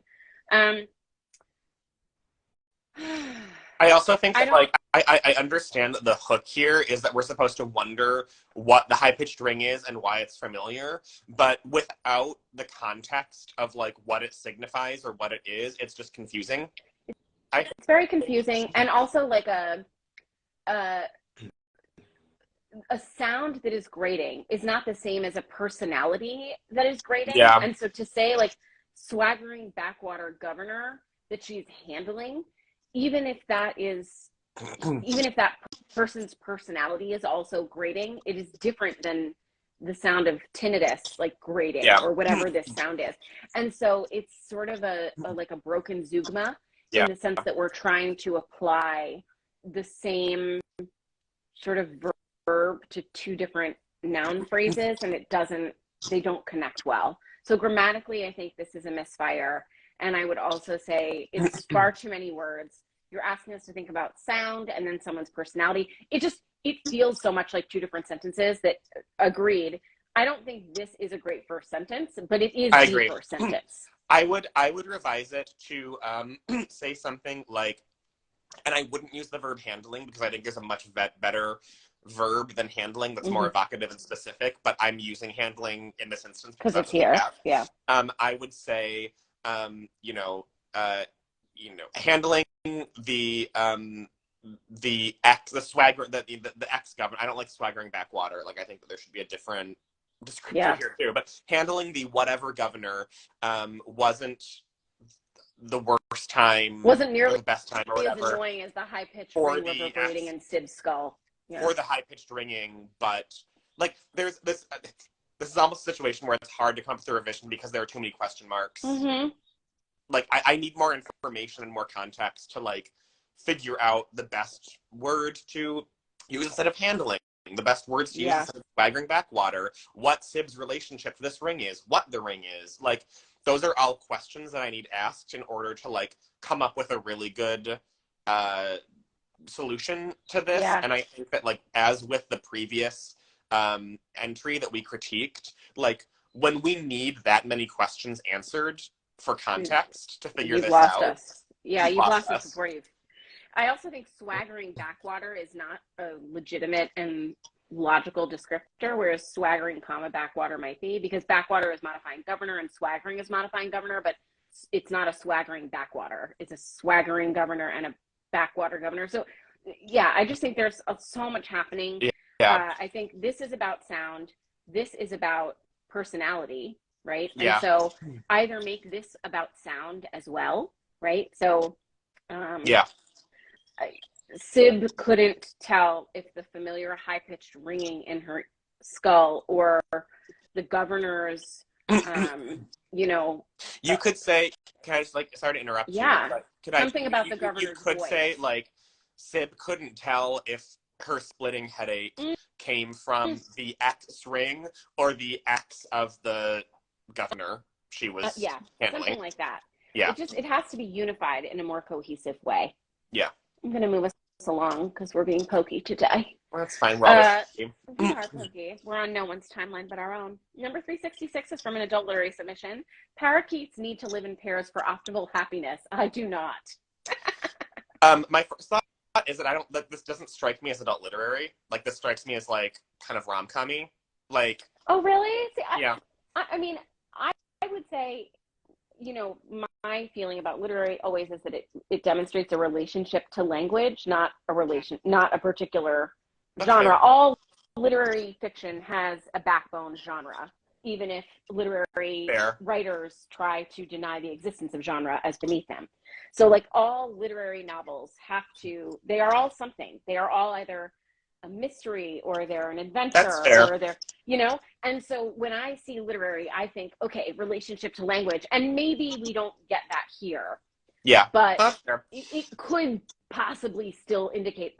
I also think I that, don't. like, I understand that the hook here is that we're supposed to wonder what the high-pitched ring is and why it's familiar, but without the context of, like, what it signifies or what it is, it's just confusing. It's very confusing, and also like a a sound that is grating is not the same as a personality that is grating. Yeah. And so to say like swaggering backwater governor that she's handling, even if that is, even if that person's personality is also grating, it is different than the sound of tinnitus, like grating Yeah. or whatever this sound is. And so it's sort of a like a broken zeugma Yeah. in the sense that we're trying to apply the same sort of verb to two different noun phrases, and they don't connect well. So grammatically, I think this is a misfire. And I would also say it's far too many words. You're asking us to think about sound and then someone's personality. It feels so much like two different sentences that agreed. I don't think this is a great first sentence, but it is the first sentence. I would revise it to say something like, and I wouldn't use the verb handling because I think there's a much better verb than handling that's more evocative and specific, but I'm using handling in this instance because it's here. Yeah. I would say, handling the swagger, the ex governor. I don't like swaggering backwater. Like, I think that there should be a different descriptor here too. But handling the whatever governor wasn't the worst time, wasn't nearly the best time, or whatever, as annoying as the high pitched ring reverberating in Sib's skull. Yeah. Or the high pitched ringing, but like there's this. This is almost a situation where it's hard to come up with a revision because there are too many question marks. Like, I need more information and more context to, like, figure out the best word to use instead of handling, the best words to use instead of swaggering backwater, what Sib's relationship to this ring is, what the ring is. Like, those are all questions that I need asked in order to, like, come up with a really good solution to this. And I think that, like, as with the previous entry that we critiqued, like, when we need that many questions answered for context to figure this out. Us. Yeah, you've lost us before you've. I also think swaggering backwater is not a legitimate and logical descriptor, whereas swaggering comma backwater might be, because backwater is modifying governor and swaggering is modifying governor, but it's not a swaggering backwater. It's a swaggering governor and a backwater governor. So yeah, I just think there's so much happening. I think this is about sound. This is about personality, right? And so either make this about sound as well, right? So Sib couldn't tell if the familiar high-pitched ringing in her skull or the governor's you could say, can I just, like, sorry to interrupt you, but something about the governor's you could voice. say, like, Sib couldn't tell if her splitting headache came from the X ring or the X of the governor she was handling. Something like that. Yeah. It has to be unified in a more cohesive way. Yeah. I'm going to move us along because we're being pokey today. Well, that's fine. We're always we are pokey. We're on no one's timeline but our own. Number 366 is from an adult literary submission. Parakeets need to live in pairs for optimal happiness. I do not. My first thought is that this doesn't strike me as adult literary. Like, this strikes me as, like, kind of rom-com-y. Like, oh, really? See, I mean, I would say, my feeling about literary always is that it demonstrates a relationship to language, not a particular genre. Fair. All literary fiction has a backbone genre, even if literary writers try to deny the existence of genre as beneath them. So, like, all literary novels they are all something. They are all either a mystery or they're an adventure or they're, and so when I see literary, I think, okay, relationship to language, and maybe we don't get that here. Yeah. But it could possibly still indicate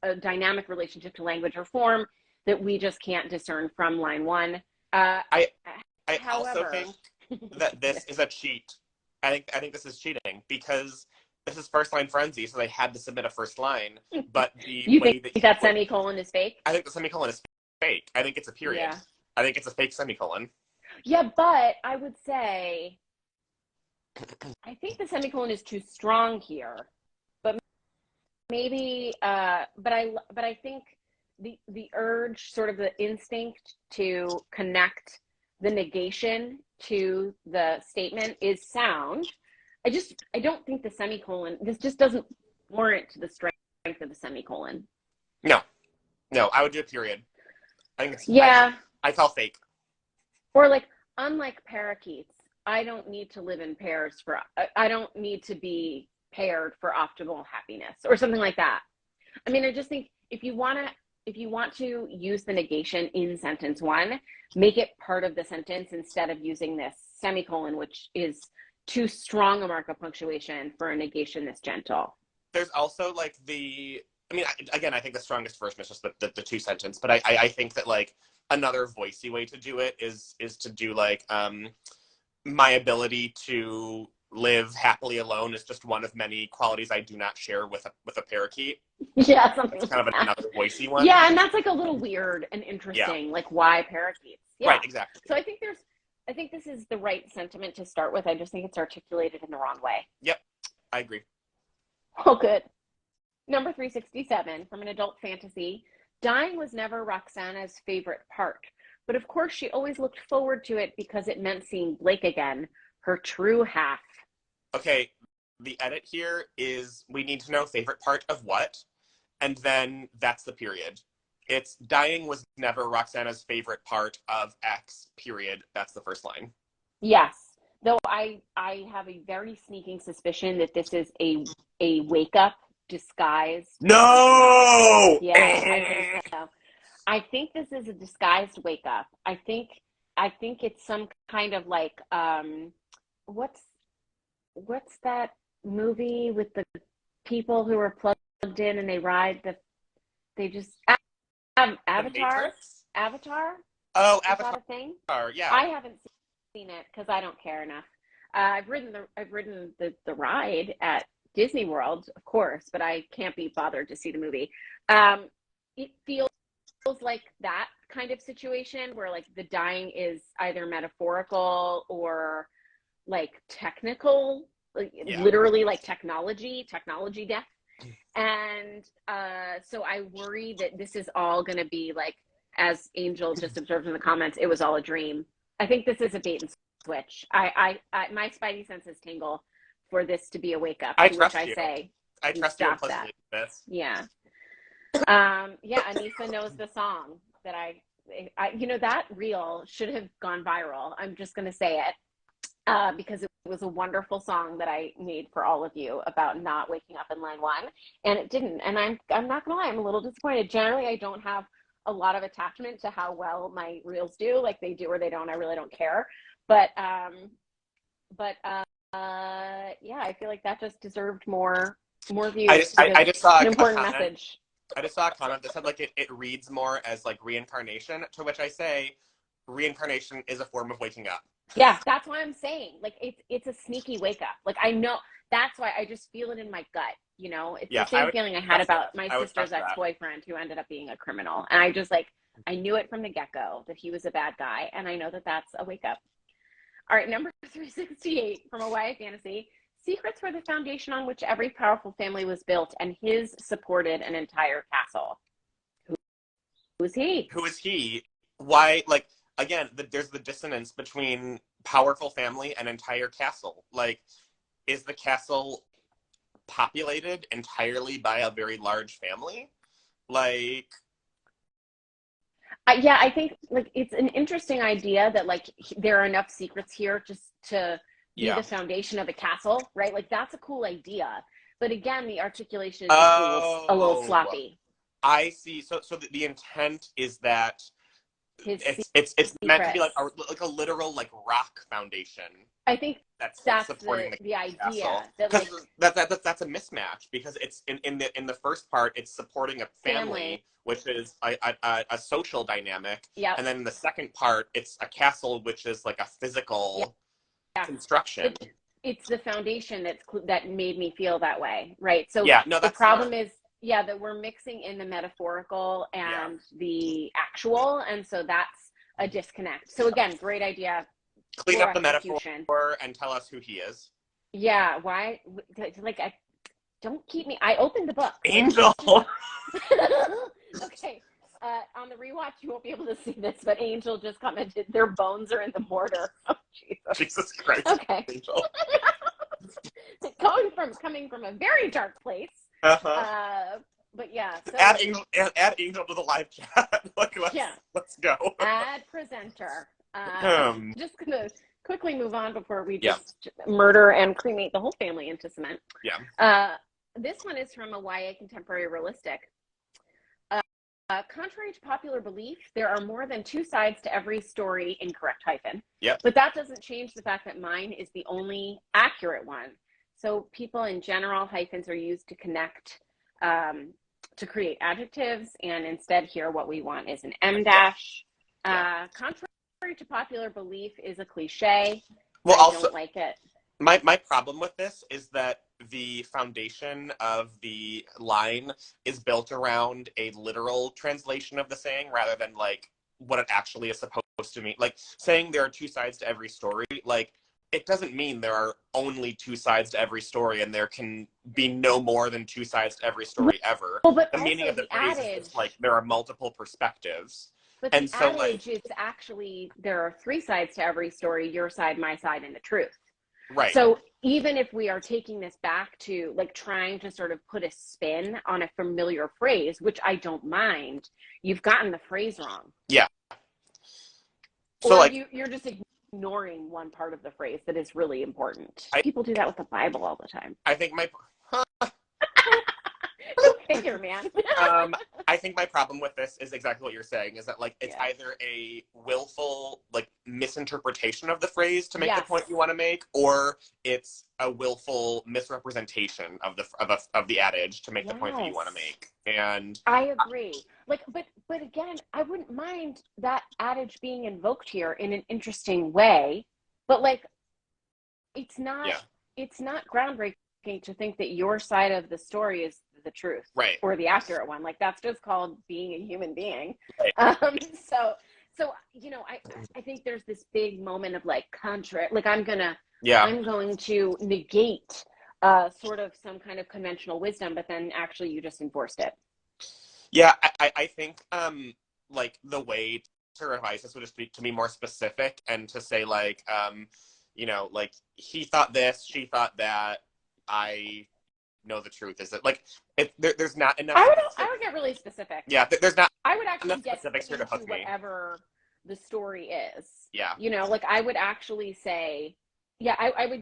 a dynamic relationship to language or form that we just can't discern from line one. I however, also think that this is a cheat. I think this is cheating because this is first line frenzy, so they had to submit a first line. But you think that semicolon is fake? I think the semicolon is fake. I think it's a period. Yeah. I think it's a fake semicolon. Yeah, but I would say I think the semicolon is too strong here. But maybe, but I think the urge, sort of the instinct to connect the negation to the statement is sound. I don't think the semicolon, this just doesn't warrant the strength of the semicolon. No, I would do a period. I think it's, yeah. I felt fake. Or like, unlike parakeets, I don't need to live in pairs I don't need to be paired for optimal happiness, or something like that. I mean, I just think if you want to use the negation in sentence one, make it part of the sentence instead of using this semicolon, which is too strong a mark of punctuation for a negation this gentle. There's also like I mean, again, I think the strongest version is just the two sentence, but I think that like another voicey way to do it is to do like, my ability to live happily alone is just one of many qualities I do not share with a parakeet. Yeah, something that's kind like of that. Another voicey one. Yeah, and that's like a little weird and interesting, like why parakeets? Yeah. Right, exactly. So I think this is the right sentiment to start with. I just think it's articulated in the wrong way. Yep, I agree. Oh, good. Number 367 from an adult fantasy. Dying was never Roxana's favorite part, but of course she always looked forward to it because it meant seeing Blake again, her true half. Okay, the edit here is we need to know favorite part of what, and then that's the period. It's dying was never Roxana's favorite part of X, period. That's the first line. Yes, though I have a very sneaking suspicion that this is a wake-up disguised. No! Yeah, I think so. I think this is a disguised wake-up. I think it's some kind of like, what's that movie with the people who are plugged in and they ride Avatar? Avatar? Oh, Is Avatar. that a thing? Yeah. I haven't seen it because I don't care enough. I've ridden the ride at Disney World, of course, but I can't be bothered to see the movie. It feels like that kind of situation where like the dying is either metaphorical or like technical, like literally like technology death. And so I worry that this is all going to be like, as Angel just observed in the comments, it was all a dream. I think this is a bait and switch. I my spidey senses tingle for this to be a wake up. I trust you. I trust you implicitly with this. Yeah. Yeah, Anissa knows the song that I that reel should have gone viral. I'm just going to say it because it was a wonderful song that I made for all of you about not waking up in line one, and it didn't. And I'm not going to lie, I'm a little disappointed. Generally, I don't have a lot of attachment to how well my reels do. Like they do or they don't, I really don't care. But yeah, I feel like that just deserved more views. I just saw an important message. I just saw a comment that said like it reads more as like reincarnation, to which I say reincarnation is a form of waking up. Yeah, that's why I'm saying like it's a sneaky wake up. Like I know that's why I just feel it in my gut. You know, it's the same feeling I had about my sister's ex-boyfriend who ended up being a criminal, and I just like I knew it from the get-go that he was a bad guy, and I know that that's a wake up. All right, number 368 from a YA fantasy. Secrets were the foundation on which every powerful family was built, and his supported an entire castle. Who is he? Who is he? Why, like, again, there's the dissonance between powerful family and entire castle. Like, is the castle populated entirely by a very large family? Like... yeah, I think, like, it's an interesting idea that, like, there are enough secrets here just to... be the foundation of a castle, right? Like that's a cool idea, but again, the articulation is a little sloppy. I see. So the intent is that it's meant to be like a literal like rock foundation. I think that's supporting the idea. That's a mismatch because it's in the first part it's supporting a family. Which is a social dynamic, and then in the second part it's a castle, which is like a physical. Construction. It's the foundation that made me feel that way, right? So the problem is that we're mixing in the metaphorical and the actual, and so that's a disconnect. So again, great idea. Clean up the metaphor and tell us who he is. Yeah, why? Like don't keep me. I opened the book. Angel. Okay. On the rewatch, you won't be able to see this, but Angel just commented, their bones are in the mortar. Oh, Jesus. Jesus Christ. Okay. Angel. coming from a very dark place. Uh-huh. But yeah. So, add Angel to the live chat. Let's go. Add presenter. Just gonna quickly move on before we just murder and cremate the whole family into cement. Yeah. This one is from a YA contemporary realistic. Contrary to popular belief, there are more than two sides to every story, incorrect hyphen. Yep. But that doesn't change the fact that mine is the only accurate one. So people in general, hyphens are used to connect, to create adjectives, and instead here what we want is an M dash. Contrary to popular belief is a cliche. Well, I don't like it. My problem with this is that the foundation of the line is built around a literal translation of the saying rather than like what it actually is supposed to mean. Like saying there are two sides to every story, like it doesn't mean there are only two sides to every story and there can be no more than two sides to every story ever. Well, but the meaning of the phrase is like there are multiple perspectives. But and the so adage is actually there are three sides to every story, your side, my side, and the truth. Right. So even if we are taking this back to like trying to sort of put a spin on a familiar phrase, which I don't mind, you've gotten the phrase wrong. Yeah. So or like you're just ignoring one part of the phrase that is really important. People do that with the Bible all the time. I think my Go figure, man. I think my problem with this is exactly what you're saying, is that like it's either a willful like misinterpretation of the phrase to make the point you want to make, or it's a willful misrepresentation of the adage to make the point that you want to make. And I agree. Like, but again, I wouldn't mind that adage being invoked here in an interesting way, but like it's not groundbreaking to think that your side of the story is the truth, right, or the accurate one. Like that's just called being a human being. Right. So you know, I think there's this big moment of like like I'm going to negate sort of some kind of conventional wisdom, but then actually you just enforced it. Yeah, I think like the way to revise this would just be to be more specific and to say like you know, like he thought this, she thought that. I know the truth is that like there's not enough. I would get really specific. Yeah, there's not. I would actually enough get specifics here to hook me. Whatever the story is. Yeah. You know, like I would actually say, I would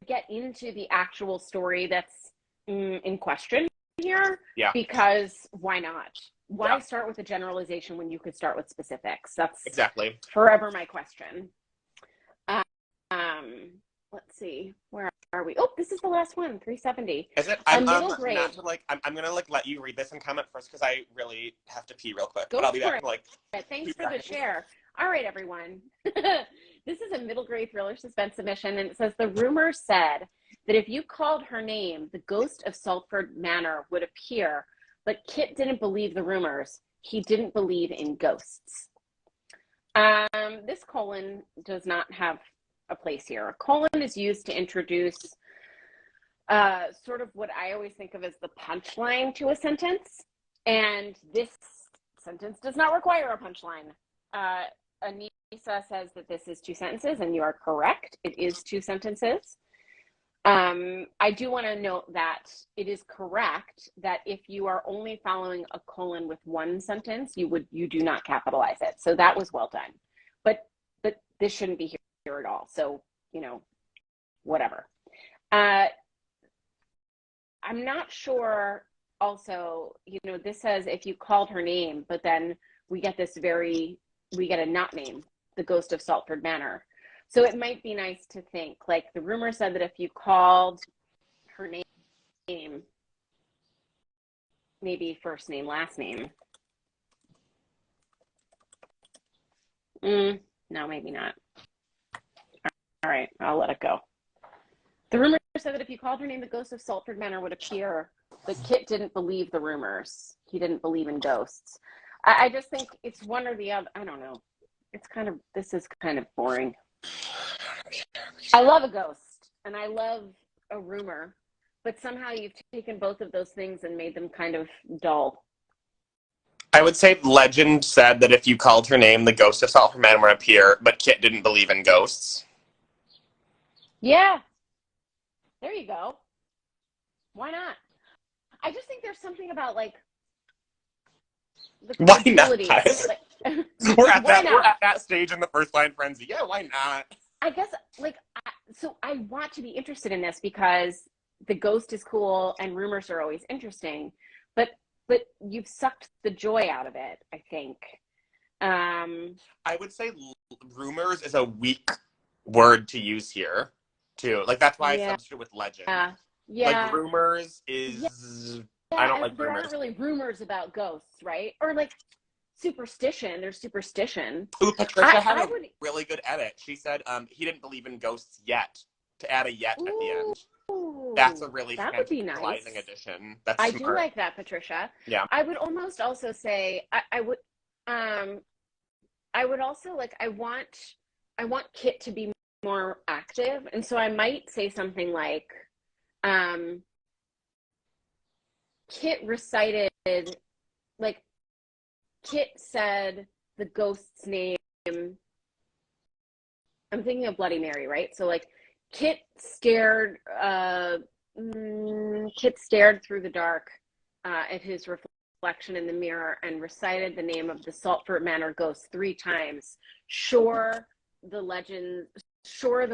get into the actual story that's in question here. Yeah. Because why not? Why start with a generalization when you could start with specifics? That's exactly forever my question. Let's see, where are we? Oh, this is the last one, 370. Is it? I'm middle grade. Not to, like, I'm gonna like let you read this and comment first because I really have to pee real quick. But I'll be back in like. Thanks for the share. All right, everyone. This is a middle grade thriller suspense submission, and it says the rumor said that if you called her name, the ghost of Salford Manor would appear. But Kit didn't believe the rumors. He didn't believe in ghosts. This colon does not have a place here. A colon is used to introduce sort of what I always think of as the punchline to a sentence. And this sentence does not require a punchline. Anissa says that this is two sentences, and you are correct. It is two sentences. I do want to note that it is correct that if you are only following a colon with one sentence, you do not capitalize it. So that was well done. But this shouldn't be here at all. So, you know, whatever. I'm not sure also, you know, this says if you called her name, but then we get a not name, the ghost of Salford Manor. So it might be nice to think, like the rumor said that if you called her name, maybe first name, last name. No, maybe not. All right, I'll let it go. The rumor said that if you called her name, the ghost of Salford Manor would appear, but Kit didn't believe the rumors. He didn't believe in ghosts. I just think it's one or the other. I don't know. This is kind of boring. I love a ghost and I love a rumor, but somehow you've taken both of those things and made them kind of dull. I would say legend said that if you called her name, the ghost of Salt for Men would appear, but Kit didn't believe in ghosts. Yeah. There you go. Why not? I just think there's something about like the credibility. Why not? Like, we're at that stage in the first line frenzy. Yeah, why not? I guess like so I want to be interested in this because the ghost is cool and rumors are always interesting, but you've sucked the joy out of it, I think. I would say rumors is a weak word to use here, too. Like, that's why I substitute with legend. Yeah. Like, rumors is... I don't like there rumors. Aren't really rumors about ghosts, right? Or, like, superstition. There's superstition. Ooh, Patricia had a really good edit. She said he didn't believe in ghosts yet, to add a yet at the end. That's a really tantalizing addition. That's smart. I do like that, Patricia. Yeah. I would almost also say I would also like I want Kit to be more active, and so I might say something like Kit recited, like Kit said the ghost's name. I'm thinking of Bloody Mary, right? So like Kit stared through the dark at his reflection in the mirror and recited the name of the Saltford Manor ghost 3 times. Sure, the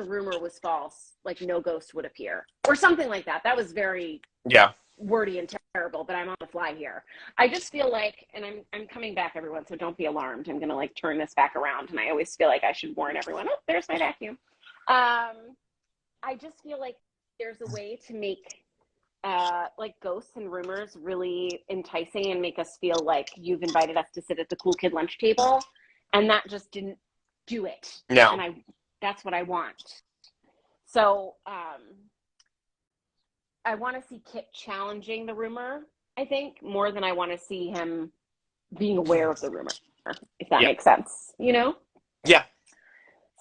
rumor was false, like no ghost would appear. Or something like that. That was very wordy and terrible, but I'm on the fly here. I just feel like, and I'm coming back, everyone, so don't be alarmed. I'm gonna like turn this back around, and I always feel like I should warn everyone, oh, there's my vacuum. I just feel like there's a way to make like ghosts and rumors really enticing and make us feel like you've invited us to sit at the cool kid lunch table, and that just didn't do it. No. And that's what I want. So I want to see Kit challenging the rumor, I think, more than I want to see him being aware of the rumor, if that makes sense, you know? Yeah.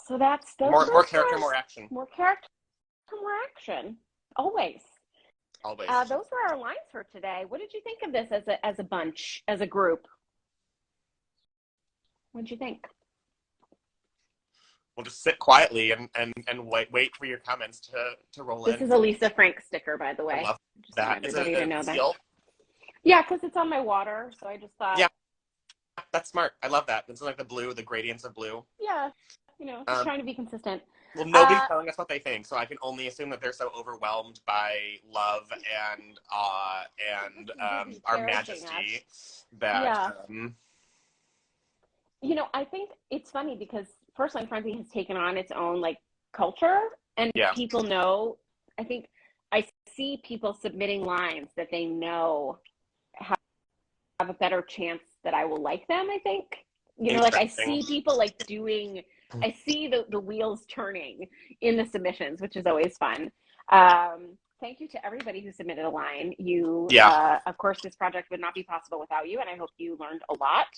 So that's more character, more action. More character, more action. Always. Those were our lines for today. What did you think of this as a bunch, as a group? What did you think? We'll just sit quietly and wait for your comments to roll in. This is a Lisa Frank sticker, by the way. I love that. Just everybody to know that. Seal? Yeah, because it's on my water, so I just thought. Yeah, that's smart. I love that. It's like the gradients of blue. Yeah, just trying to be consistent. Well, nobody's telling us what they think, so I can only assume that they're so overwhelmed by love and awe and our majesty that... I think it's funny because First Line Frenzy has taken on its own, like, culture, and people know, I think I see people submitting lines that they know have a better chance that I will like them, I think. Like, I see people, like, I see the wheels turning in the submissions, which is always fun. Thank you to everybody who submitted a line. Of course, this project would not be possible without you, and I hope you learned a lot.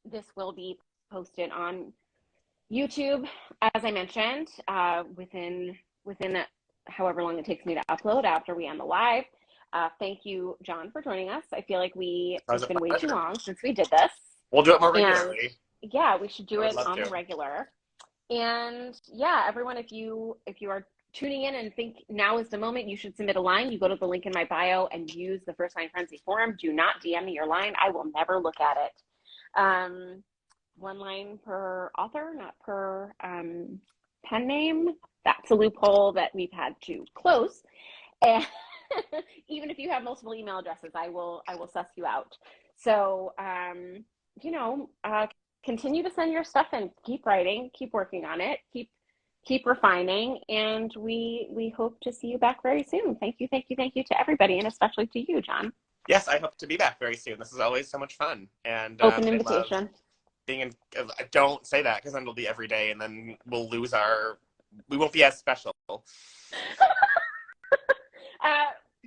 This will be posted on YouTube, as I mentioned, within however long it takes me to upload after we end the live. Thank you, Jon, for joining us. I feel like it's been way too long since we did this. We'll do it more regularly. Yeah, we should do it on the regular. And everyone, if you are tuning in and think now is the moment you should submit a line, you go to the link in my bio and use the First Line Frenzy forum. Do not DM me your line. I will never look at it. 1 line per author, not per pen name. That's a loophole that we've had to close. And even if you have multiple email addresses, I will suss you out. So, continue to send your stuff and keep writing, keep working on it, keep refining, and we hope to see you back very soon. Thank you to everybody, and especially to you, Jon. Yes, I hope to be back very soon. This is always so much fun. And open invitation. Don't say that, because then it'll be every day, and then we'll lose we won't be as special.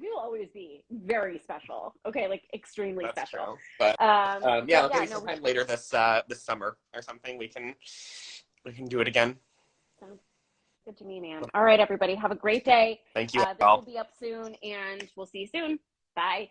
We will always be very special. Okay, like extremely special. True. But maybe sometime later this summer or something we can do it again. Good to me, man. All right, everybody. Have a great day. Thank you This all. will be up soon, and we'll see you soon. Bye.